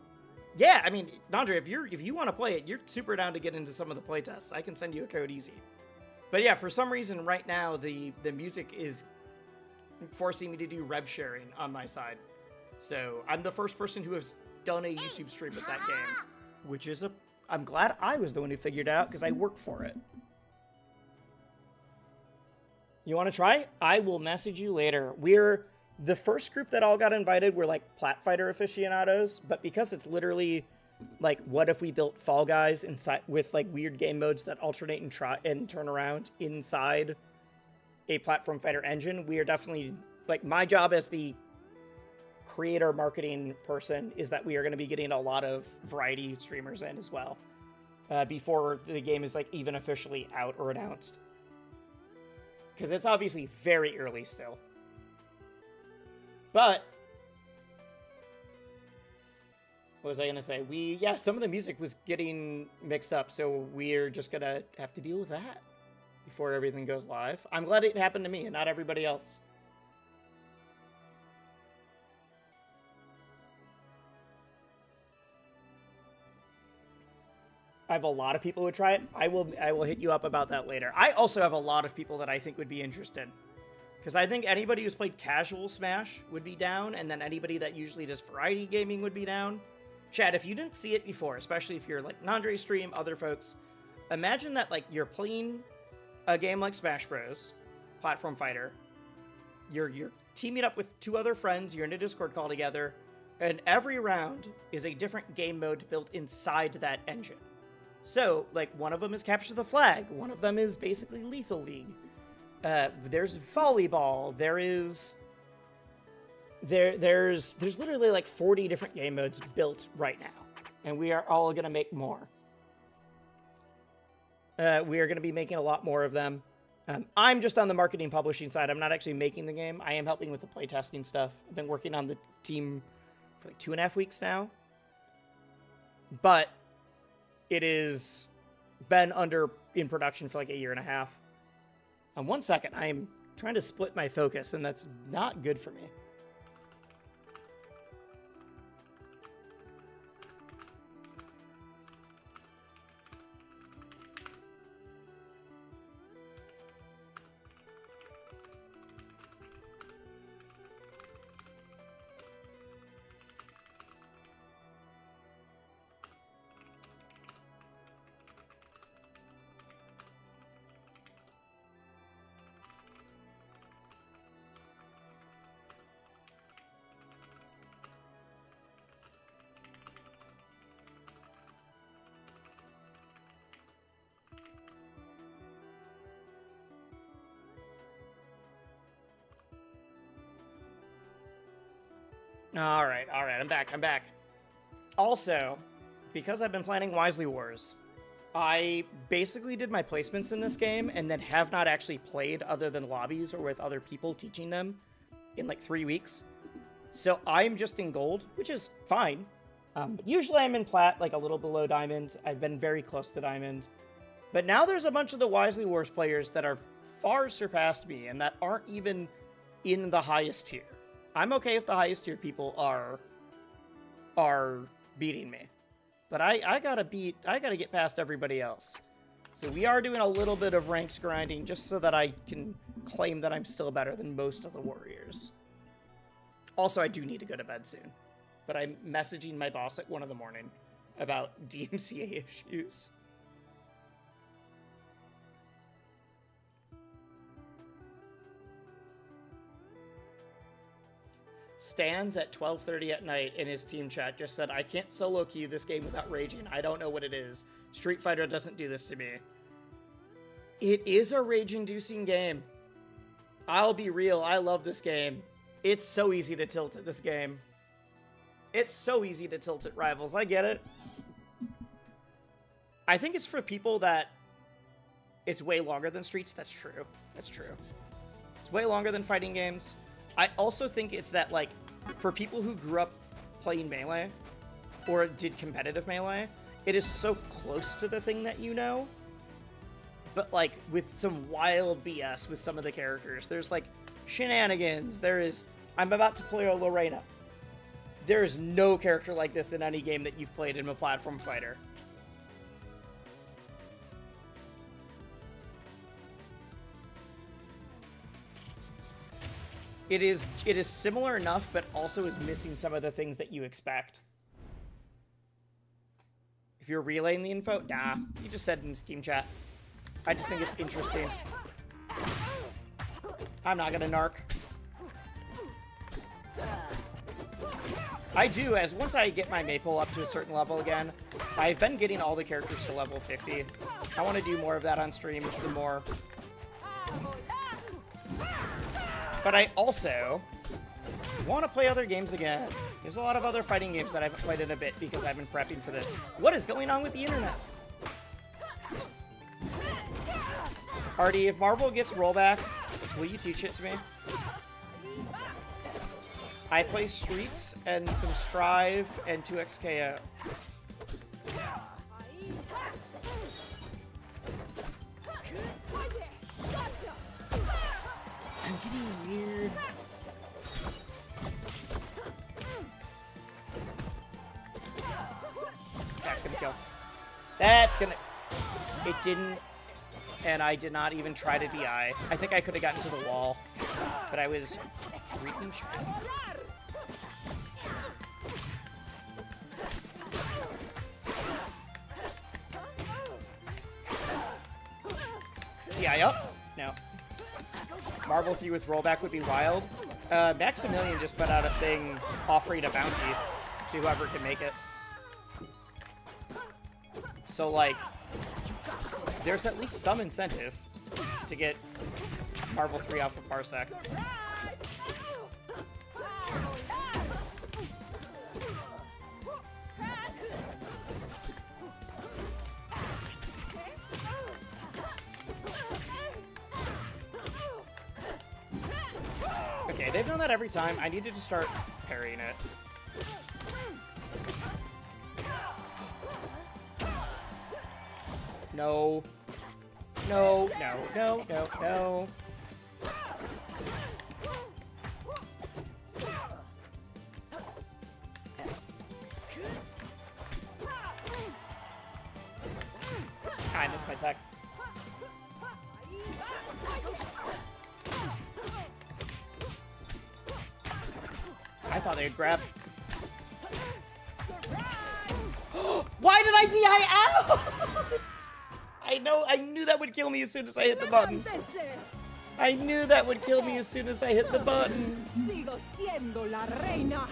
Speaker 1: Yeah, I mean, Nandre, if you want to play it, you're super down to get into some of the playtests. I can send you a code easy. But yeah, for some reason right now, the music is forcing me to do rev sharing on my side. So I'm the first person who has done a YouTube stream with that game, which is I'm glad I was the one who figured it out because I work for it. You want to try? I will message you later. We're the first group that all got invited. We're like Plat Fighter aficionados, but because it's literally like, what if we built Fall Guys inside with like weird game modes that alternate and turn around inside a platform fighter engine? We are definitely like, my job as the creator marketing person is that we are going to be getting a lot of variety streamers in as well before the game is like even officially out or announced, because it's obviously very early still. But what was I gonna say? Yeah, some of the music was getting mixed up, so we're just gonna have to deal with that before everything goes live. I'm glad it happened to me and not everybody else. I have a lot of people who try it. I will hit you up about that later. I also have a lot of people that I think would be interested, because I think anybody who's played casual Smash would be down, and then anybody that usually does variety gaming would be down. Chad, if you didn't see it before, especially if you're like Nandre's stream, other folks, imagine that like you're playing a game like Smash Bros. Platform fighter. You're teaming up with 2 other friends. You're in a Discord call together, and every round is a different game mode built inside that engine. So, like, one of them is Capture the Flag. One of them is basically Lethal League. There's volleyball. There's literally like 40 different game modes built right now, and we are all gonna make more. We are going to be making a lot more of them. I'm just on the marketing publishing side. I'm not actually making the game. I am helping with the playtesting stuff. I've been working on the team for like 2.5 weeks now. But it is been in production for like a 1.5 years. 1 second, I'm trying to split my focus, and that's not good for me. All right, I'm back. Also, because I've been planning Wisely Wars, I basically did my placements in this game and then have not actually played other than lobbies or with other people teaching them in like 3 weeks. So I'm just in gold, which is fine. Usually I'm in plat, like a little below diamond. I've been very close to diamond. But now there's a bunch of the Wisely Wars players that are far surpassed me and that aren't even in the highest tier. I'm okay if the highest tier people are beating me. But I gotta get past everybody else. So we are doing a little bit of ranked grinding just so that I can claim that I'm still better than most of the warriors. Also, I do need to go to bed soon. But I'm messaging my boss at 1 a.m. about DMCA issues. Stands at 12:30 at night in his team chat just said, I can't solo queue this game without raging. I don't know what it is. Street Fighter doesn't do this to me. It is a rage-inducing game. I'll be real, I love this game. It's so easy to tilt at this game. It's so easy to tilt at Rivals, I get it. I think it's for people that it's way longer than Streets. That's true. That's true. It's way longer than fighting games. I also think it's that, like, for people who grew up playing Melee, or did competitive Melee, it is so close to the thing that you know, but, like, with some wild BS with some of the characters. There's, like, shenanigans. I'm about to play a Lorena. There is no character like this in any game that you've played in a platform fighter. It is similar enough, but also is missing some of the things that you expect. If you're relaying the info, nah, you just said in Steam chat. I just think it's interesting. I'm not gonna narc. I do, as once I get my Maple up to a certain level again, I've been getting all the characters to level 50. I want to do more of that on stream with some more. But I also want to play other games again. There's a lot of other fighting games that I haven't played in a bit because I've been prepping for this. What is going on with the internet? Artie, if Marvel gets rollback, will you teach it to me? I play Streets and some Strive and 2xKO. I'm getting weird. That's gonna kill. That's gonna... It didn't... And I did not even try to DI. I think I could have gotten to the wall. But I was freaking trying. DI up? No. Marvel 3 with rollback would be wild. Maximilian just put out a thing offering a bounty to whoever can make it. So, like, there's at least some incentive to get Marvel 3 off of Parsec. Okay, they've done that every time. I needed to start parrying it. No. No, no, no, no, no. I missed my tech. I thought they'd grab. Why did I DI out? I knew that would kill me as soon as I hit the button. I knew that would kill me as soon as I hit the button.
Speaker 5: Sigo siendo la reina.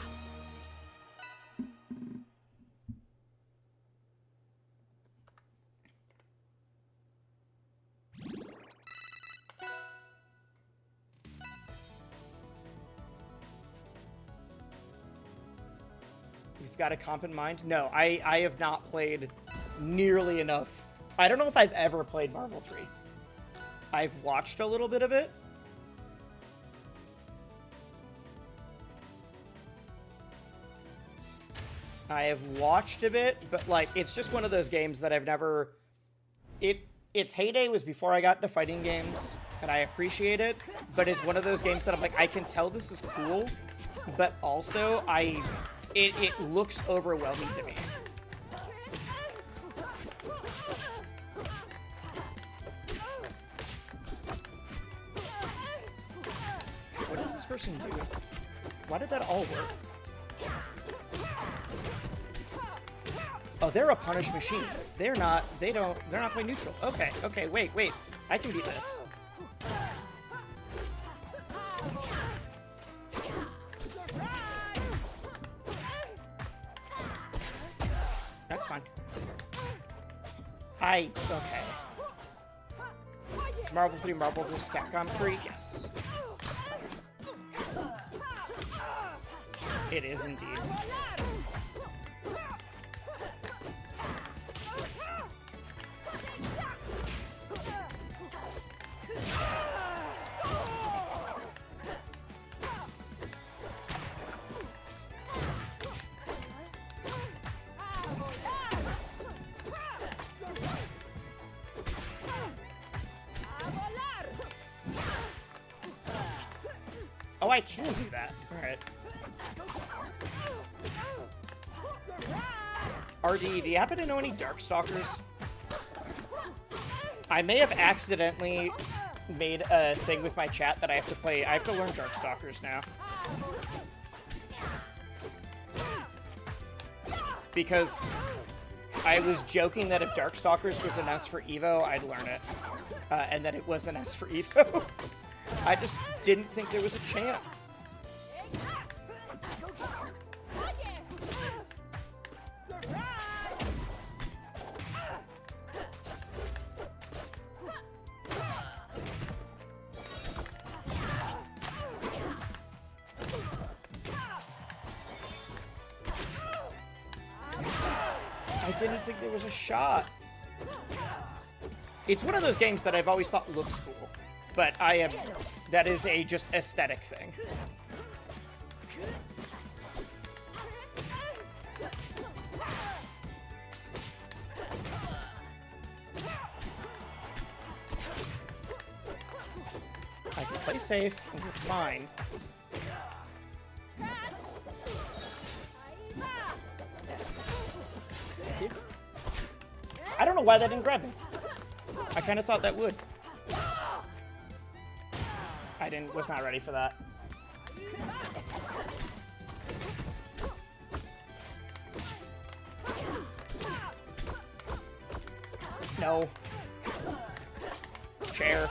Speaker 1: You've got a comp in mind? No, I have not played nearly enough. I don't know if I've ever played Marvel 3. I've watched a little bit of it. I have watched a bit, but like it's just one of those games that I've never its heyday was before I got into fighting games, and I appreciate it, but it's one of those games that I'm like, I can tell this is cool, but also it looks overwhelming to me. What does this person do? Why did that all work? Oh, they're a punish machine. They're not playing neutral. Okay, okay, wait. I can beat this. That's fine. Okay. It's Marvel 3, Marvel vs. Capcom 3, yes. It is indeed. Oh, I can do that. Alright. RD, do you happen to know any Darkstalkers? I may have accidentally made a thing with my chat that I have to play. I have to learn Darkstalkers now. Because I was joking that if Darkstalkers was announced for EVO, I'd learn it. And that it was announced for EVO. I just didn't think there was a chance. I didn't think there was a shot. It's one of those games that I've always thought looks cool. But that is a just aesthetic thing. I can play safe, and we're fine. I don't know why that didn't grab me. I kind of thought that would. Was not ready for that. No. Chair.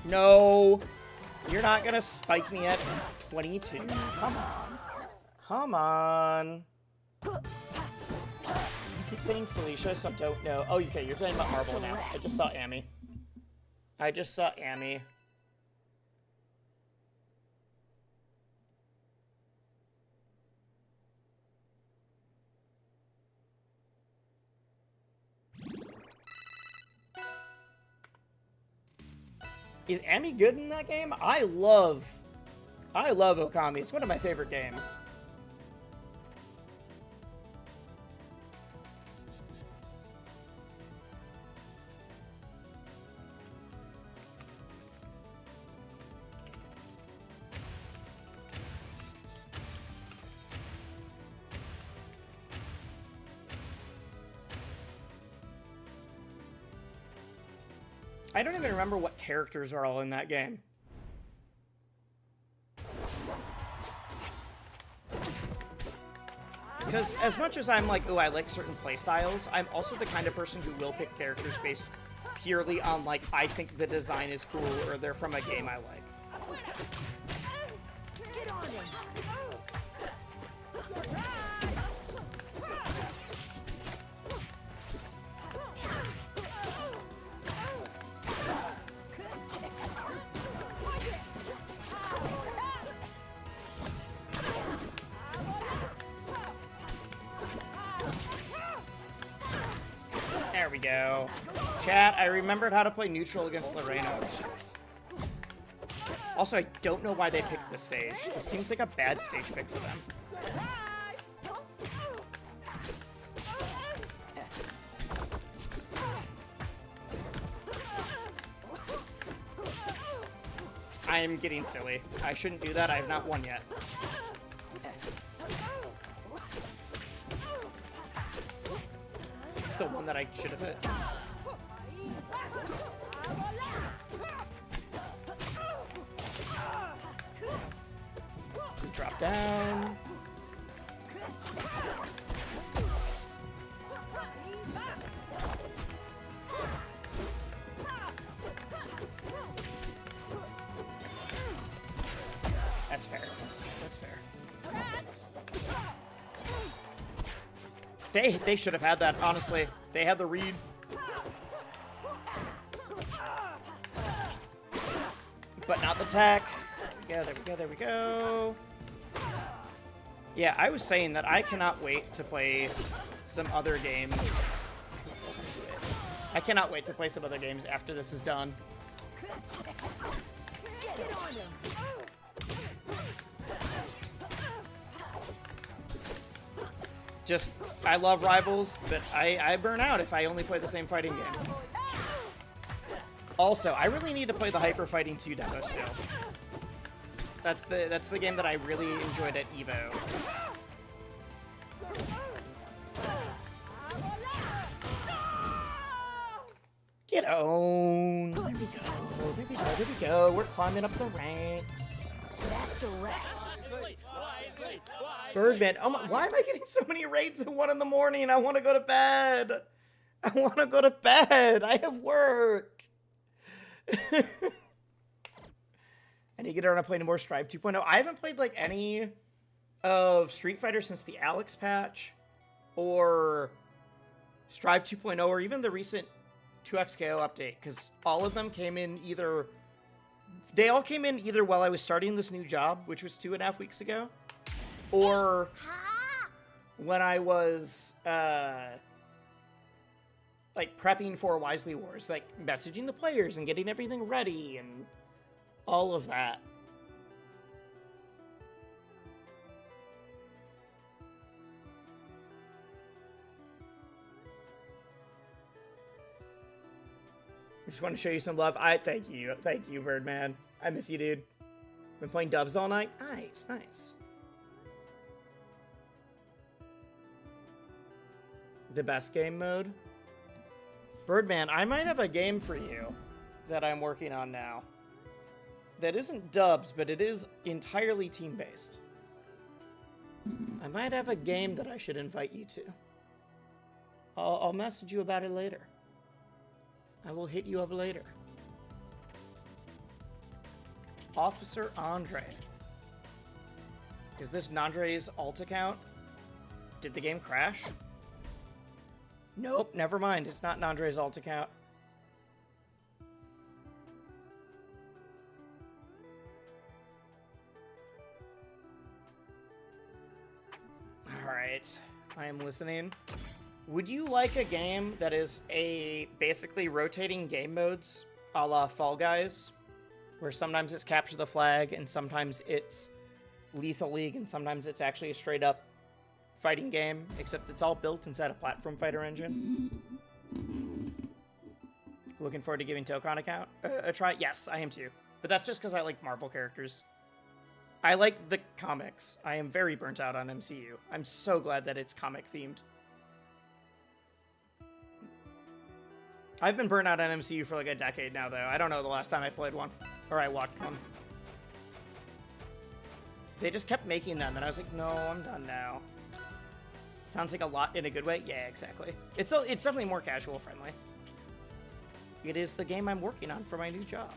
Speaker 1: No. You're not gonna spike me at 22. Come on. Come on. You keep saying Felicia, so I don't know. Oh, okay, you're talking about Marvel now. I just saw Amy. I just saw Amy. Is Amy good in that game? I love Okami. It's one of my favorite games. I don't even remember what characters are all in that game. Because as much as I'm like, oh, I like certain playstyles, I'm also the kind of person who will pick characters based purely on, like, I think the design is cool or they're from a game I like. There we go. Chat, I remembered how to play neutral against Lorena. Also, I don't know why they picked this stage. It seems like a bad stage pick for them. I am getting silly. I shouldn't do that. I have not won yet. It's the one that I should have hit. Drop down. That's fair. That's fair. They should have had that, honestly. They had the read. But not the tech. There we go, there we go. Yeah, I was saying that I cannot wait to play some other games. I cannot wait to play some other games after this is done. Just, I love Rivals, but I burn out if I only play the same fighting game. Also, I really need to play the Hyper Fighting 2 demo still. That's the game that I really enjoyed at EVO. Get on. There we go. There we go. There we go. We're climbing up the ranks. That's a wrap. Birdman. Oh my, why am I getting so many raids at 1 in the morning? I want to go to bed. I want to go to bed. I have work. I need to get around to playing more Strive 2.0. I haven't played like any of Street Fighter since the Alex patch or Strive 2.0 or even the recent 2XKO update, because all of them came in either... They all came in either while I was starting this new job, which was 2.5 weeks ago, or when I was like prepping for Wisely Wars, like messaging the players and getting everything ready and all of that. I just want to show you some love. Thank you, Birdman. I miss you, dude. Been playing dubs all night. Nice, nice. The best game mode? Birdman, I might have a game for you that I'm working on now. That isn't dubs, but it is entirely team-based. I might have a game that I should invite you to. I'll message you about it later. I will hit you up later. Officer Andre. Is this Nandre's alt account? Did the game crash? Nope, never mind. It's not Nandre's alt account. Alright, I am listening. Would you like a game that is a basically rotating game modes a la Fall Guys where sometimes it's capture the flag, and sometimes it's Lethal League, and sometimes it's actually a straight up fighting game, except it's all built inside a platform fighter engine. Looking forward to giving Tokon a try. Yes, I am too. But that's just because I like Marvel characters. I like the comics. I am very burnt out on MCU. I'm so glad that it's comic themed. I've been burnt out on MCU for like a decade now, though. I don't know the last time I played one. Or I watched one. They just kept making them, and I was like, no, I'm done now. Sounds like a lot in a good way. Yeah, exactly. It's definitely more casual friendly. It is the game I'm working on for my new job.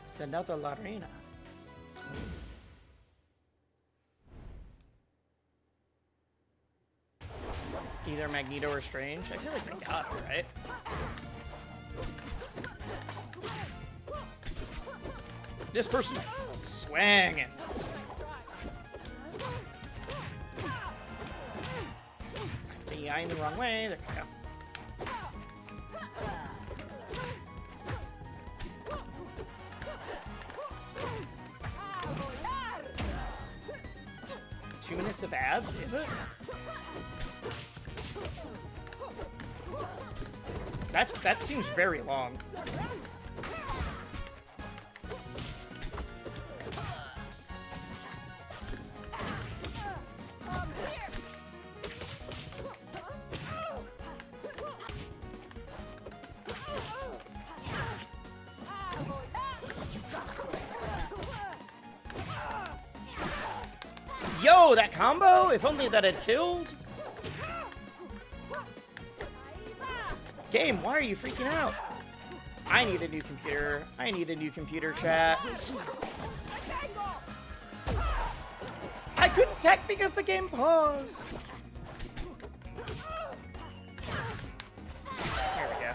Speaker 1: It's another La Reina. Either Magneto or Strange. I feel like they got it, right? This person's swanging. DIing the wrong way. There we go. Two minutes of ads, is it? That seems very long. Yo, that combo! If only that had killed. Game, why are you freaking out? I need a new computer. I need a new computer, chat. I couldn't tech because the game paused. There we go.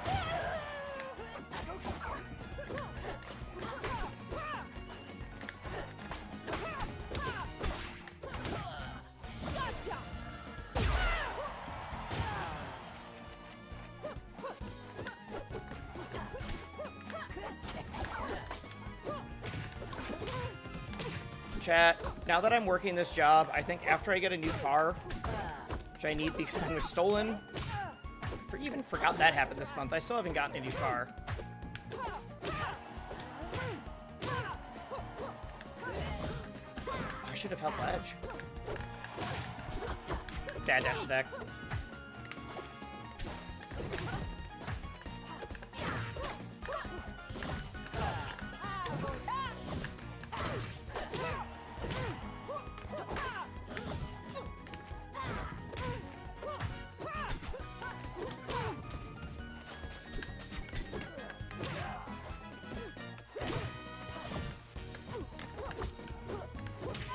Speaker 1: Chat, now that I'm working this job, I think after I get a new car, which I need because it was stolen, I even forgot that happened this month. I still haven't gotten a new car. I should have helped Ledge. Dad dash attack.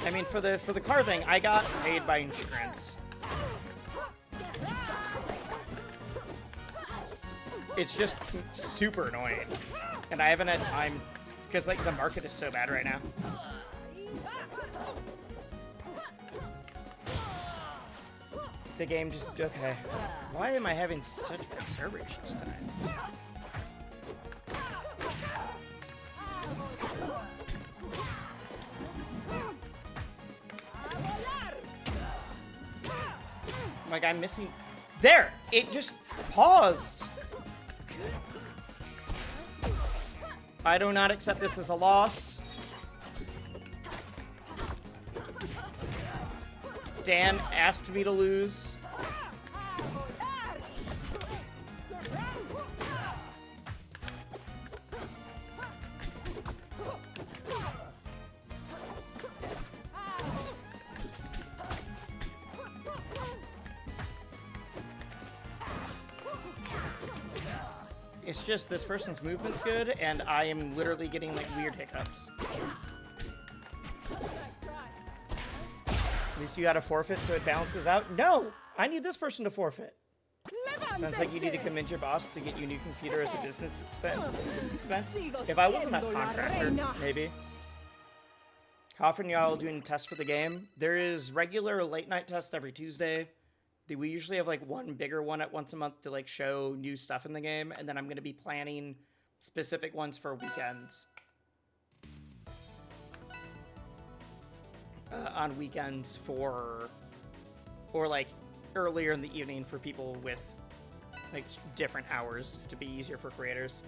Speaker 1: I mean, for the car thing, I got paid by insurance. It's just super annoying, and I haven't had time because like the market is so bad right now. The game just okay. Why am I having such bad server issues tonight? Like I'm missing. There! It just paused. I do not accept this as a loss. Dan asked me to lose. It's just this person's movement's good, and I am literally getting like weird hiccups. At least you got a forfeit so it balances out. No! I need this person to forfeit. Sounds like you need to convince your boss to get you a new computer as a business expense. If I wasn't a contractor, maybe. How often y'all doing tests for the game? There is regular late night tests every Tuesday. We usually have like one bigger one at once a month to like show new stuff in the game, and then I'm going to be planning specific ones for weekends. On weekends or like earlier in the evening for people with like different hours to be easier for creators.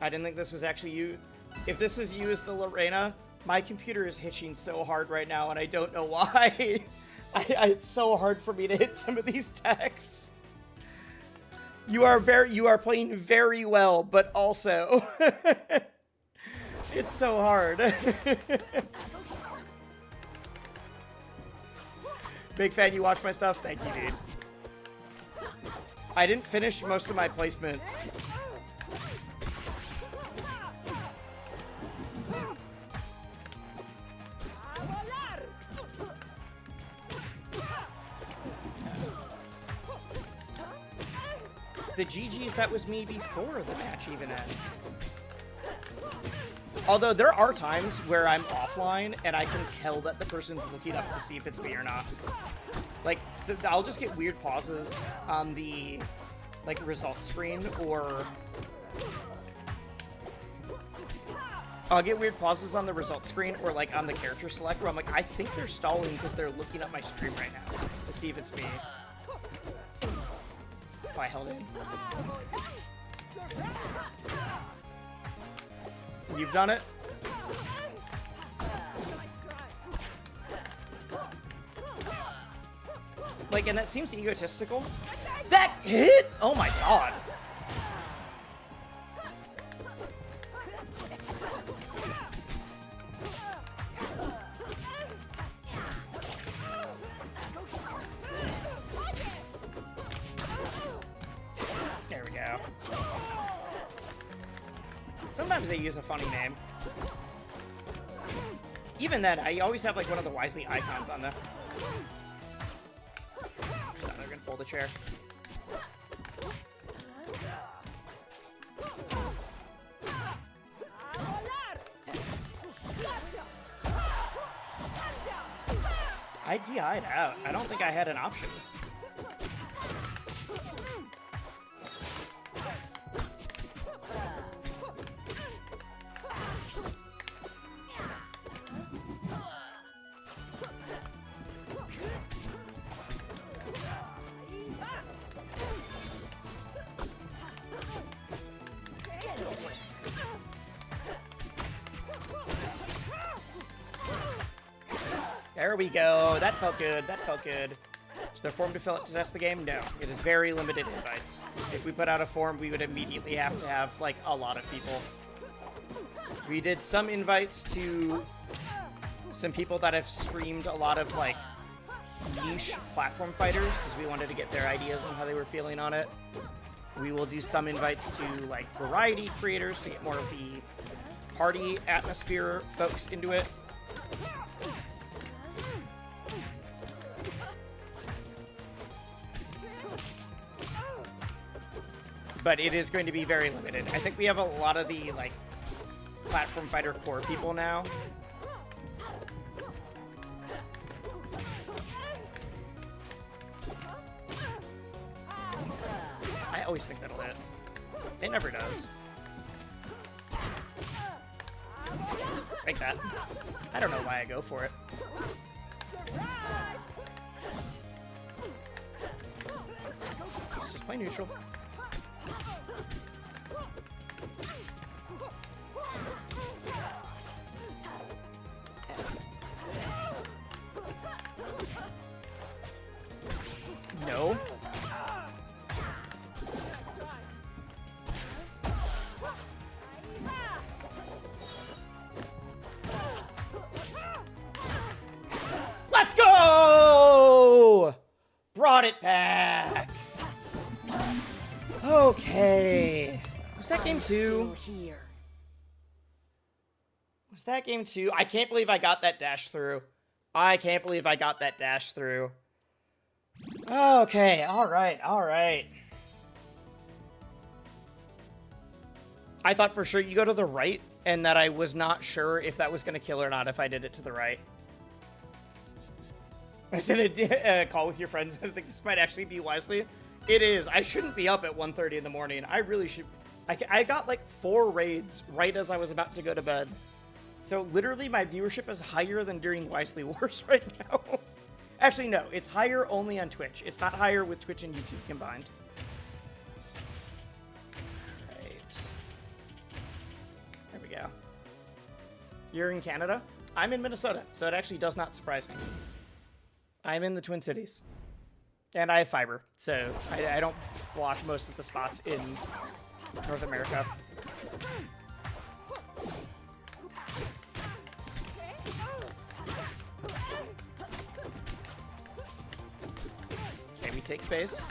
Speaker 1: I didn't think this was actually you. If this is you as the Lorena, my computer is hitching so hard right now and I don't know why. It's so hard for me to hit some of these texts. You are playing very well, but also it's so hard. Big fan, you watch my stuff? Thank you, dude. I didn't finish most of my placements. The GG's, that was me before the match even ends. Although there are times where I'm offline and I can tell that the person's looking up to see if it's me or not. Like, I'll just get weird pauses on the, like, results screen, or I'll get weird pauses on the results screen or, like, on the character select where I'm like, I think they're stalling because they're looking up my stream right now to see if it's me. Oh, I held in. You've done it? Like, and that seems egotistical. That hit? Oh my god. There we go. Sometimes they use a funny name. Even then, I always have like one of the Wisely icons on the... They're gonna pull the chair. I DI'd out. I don't think I had an option. There we go. That felt good. That felt good. Is there a form to fill out to test the game? No. It is very limited invites. If we put out a form, we would immediately have to have, like, a lot of people. We did some invites to some people that have streamed a lot of, like, niche platform fighters, because we wanted to get their ideas on how they were feeling on it. We will do some invites to, like, variety creators to get more of the party atmosphere folks into it. But it is going to be very limited. I think we have a lot of the, like, platform fighter core people now. I always think that'll hit. It never does. Like that. I don't know why I go for it. Let's just play neutral. No. Let's go! Brought it back. Okay. Was that game 2? Was that game 2? I can't believe I got that dash through. I can't believe I got that dash through. Okay, alright, alright. I thought for sure you go to the right, and that I was not sure if that was going to kill or not if I did it to the right. I did a call with your friends. I think this might actually be Wisely. It is. I shouldn't be up at 1:30 in the morning. I really should. I got like 4 raids right as I was about to go to bed. So literally my viewership is higher than during Wisely Wars right now. Actually, no. It's higher only on Twitch. It's not higher with Twitch and YouTube combined. Right. There we go. You're in Canada? I'm in Minnesota, so it actually does not surprise me. I'm in the Twin Cities. And I have fiber, so I don't block most of the spots in North America. Okay, we take space.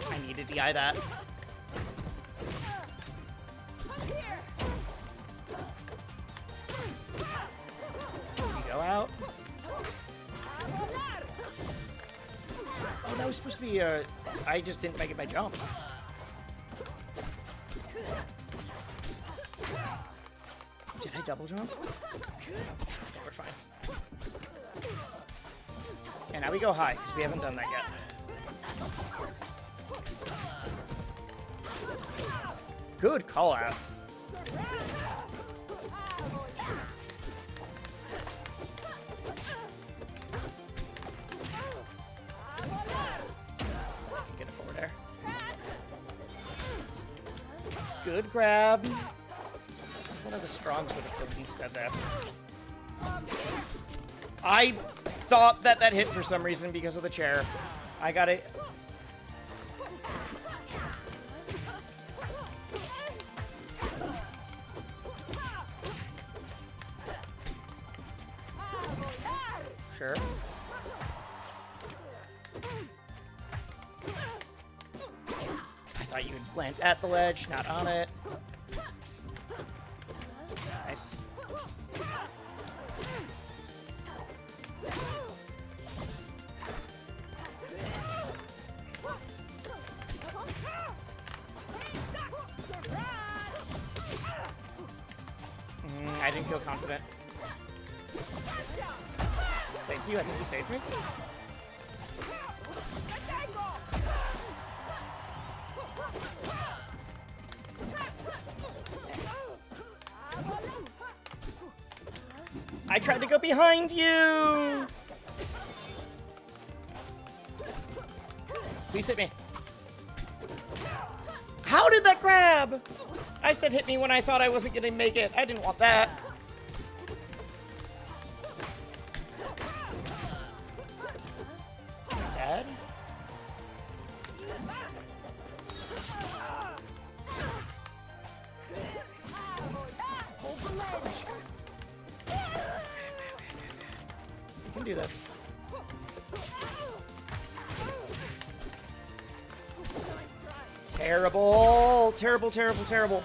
Speaker 1: I need to DI that. Go out. Oh, that was supposed to be a... I just didn't make it my jump. Did I double jump? Okay, we're fine. And now we go high, because we haven't done that yet. Good call out. Get it forward there. Good grab. One of the strongs would have clicked instead there. I thought that hit for some reason because of the chair. I got it. Sure. I thought you'd land at the ledge, not on it. Nice. I didn't feel confident. Thank you, I think you saved me. I tried to go behind you! Please hit me. How did that grab? I said hit me when I thought I wasn't gonna make it. I didn't want that. Dead? Hold the ledge. You can do this. Terrible, terrible, terrible, terrible.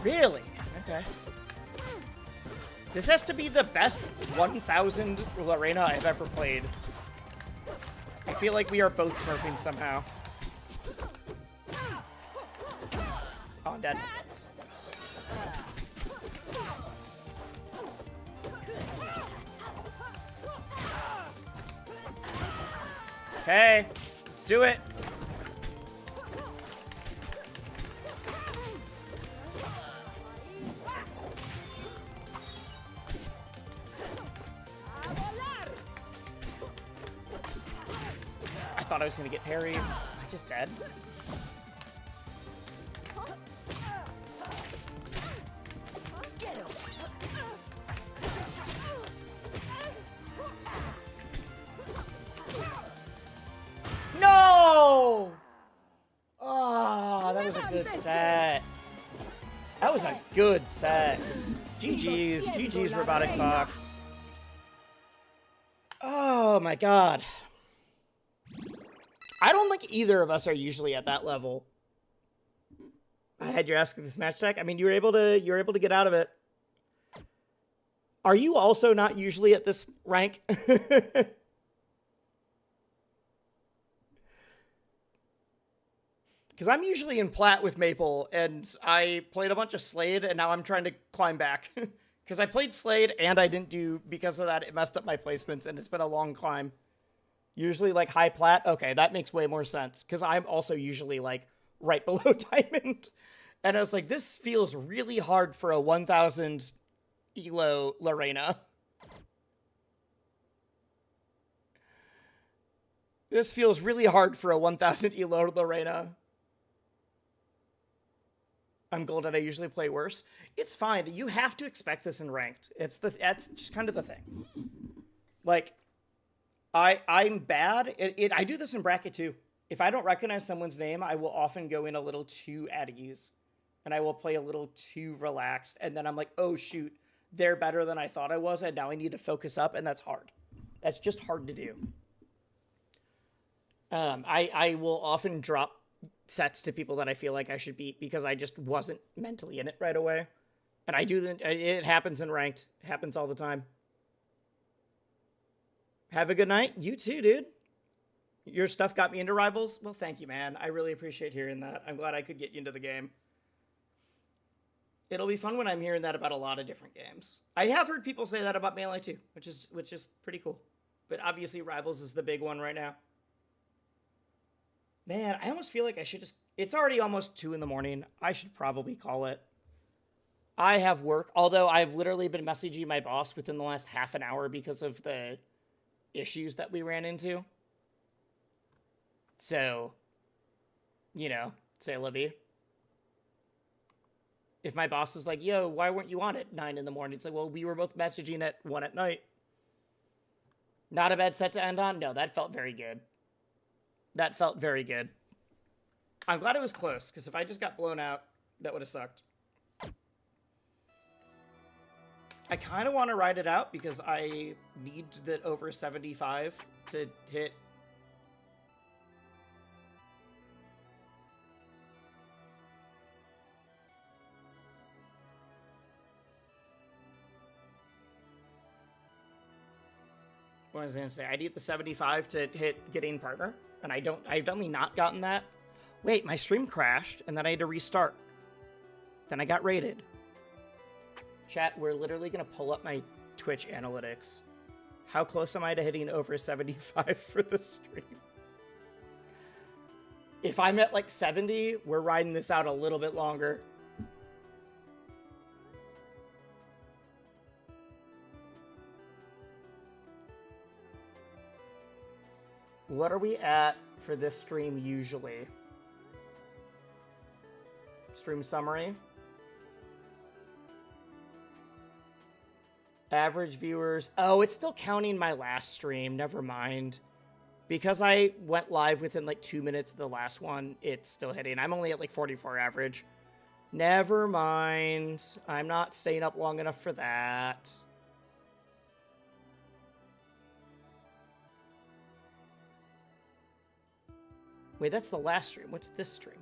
Speaker 1: Really? Okay. This has to be the best 1000 Lorena I've ever played. I feel like we are both smurfing somehow. Oh, I'm dead. Okay, let's do it. I thought I was gonna get parried. I just dead. No! Oh, that was a good set. That was a good set. GG's, Robotic Fox. Oh my god. I don't think either of us are usually at that level. I had your ask this match tech. I mean, you were able to get out of it. Are you also not usually at this rank? Because I'm usually in plat with Maple, and I played a bunch of Slade, and now I'm trying to climb back. Because I played Slade, and I didn't do, because of that, it messed up my placements, and it's been a long climb. Usually, like, high plat, okay, that makes way more sense. Because I'm also usually, like, right below Diamond. And I was like, this feels really hard for a 1,000 Elo Lorena. This feels really hard for a 1,000 Elo Lorena. I'm golden. I usually play worse. It's fine. You have to expect this in ranked. That's just kind of the thing. Like, I'm bad. I do this in bracket too. If I don't recognize someone's name, I will often go in a little too at ease, and I will play a little too relaxed. And then I'm like, oh shoot, they're better than I thought I was, and now I need to focus up, and that's hard. That's just hard to do. I will often drop sets to people that I feel like I should beat because I just wasn't mentally in it right away. And it happens in ranked. It happens all the time. Have a good night. You too, dude. Your stuff got me into Rivals. Well, thank you, man. I really appreciate hearing that. I'm glad I could get you into the game. It'll be fun when I'm hearing that about a lot of different games. I have heard people say that about Melee too, which is pretty cool. But obviously Rivals is the big one right now. Man, I almost feel like I should just... It's already almost 2 in the morning. I should probably call it. I have work, although I've literally been messaging my boss within the last half an hour because of the issues that we ran into. So, you know, say Livy. If my boss is like, yo, why weren't you on at 9 in the morning? It's like, well, we were both messaging at 1 at night. Not a bad set to end on? No, that felt very good. That felt very good. I'm glad it was close, because if I just got blown out, that would have sucked. I kind of want to ride it out, because I need the over 75 to hit. What was I going to say? I need the 75 to hit getting partner. And I've definitely not gotten that. Wait, my stream crashed, and then I had to restart. Then I got raided. Chat, we're literally going to pull up my Twitch analytics. How close am I to hitting over 75 for the stream? If I'm at like 70, we're riding this out a little bit longer. What are we at for this stream usually? Stream summary. Average viewers. Oh, it's still counting my last stream. Never mind. Because I went live within like 2 minutes of the last one, it's still hitting. I'm only at like 44 average. Never mind. I'm not staying up long enough for that. Wait, that's the last stream. What's this stream?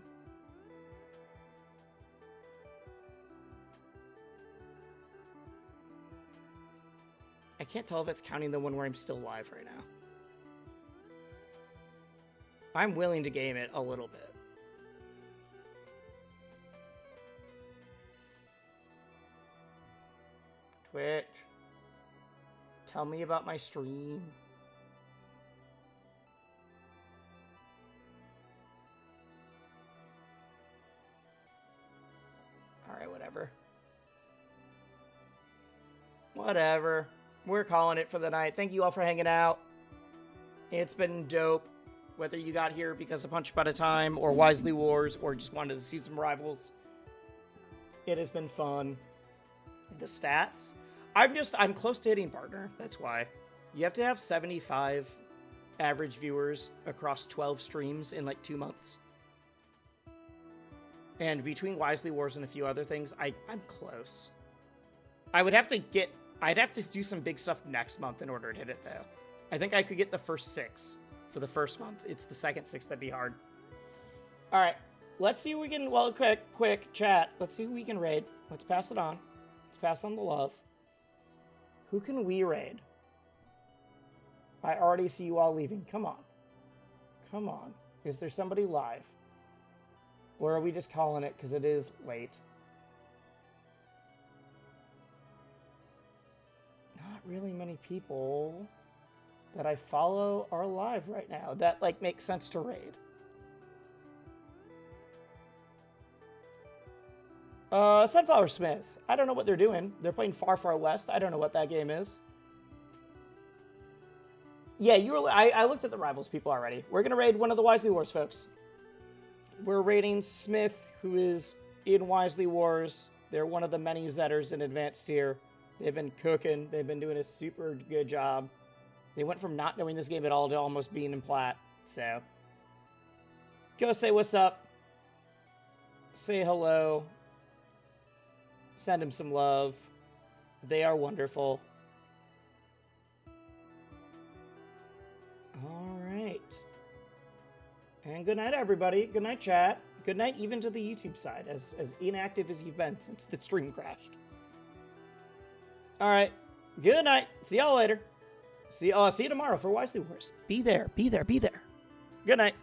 Speaker 1: I can't tell if it's counting the one where I'm still live right now. I'm willing to game it a little bit. Twitch. Tell me about my stream. Alright, whatever. Whatever. We're calling it for the night. Thank you all for hanging out. It's been dope. Whether you got here because of Punch Up at a Time, or Wisely Wars, or just wanted to see some Rivals. It has been fun. The stats? I'm close to hitting partner. That's why. You have to have 75 average viewers across 12 streams in like 2 months. And between Wisely Wars and a few other things, I'm close. I'd have to do some big stuff next month in order to hit it, though. I think I could get the first 6 for the first month. It's the second 6 that'd be hard. All right, let's see who we can, well, quick, chat. Let's see who we can raid. Let's pass it on. Let's pass on the love. Who can we raid? I already see you all leaving. Come on. Come on. Is there somebody live? Or are we just calling it because it is late? Not really many people that I follow are live right now. That, like, makes sense to raid. Sunflower Smith. I don't know what they're doing. They're playing Far Far West. I don't know what that game is. Yeah, I looked at the Rivals people already. We're going to raid one of the Wisely Wars folks. We're raiding Smith, who is in Wisely Wars. They're one of the many Zetters in Advanced Tier. They've been cooking. They've been doing a super good job. They went from not knowing this game at all to almost being in plat. So, go say what's up. Say hello. Send them some love. They are wonderful. All right. And good night, everybody. Good night, chat. Good night even to the YouTube side, as inactive as you've been since the stream crashed. All right. Good night. See y'all later. See you tomorrow for Wisely Wars. Be there. Be there. Be there. Good night.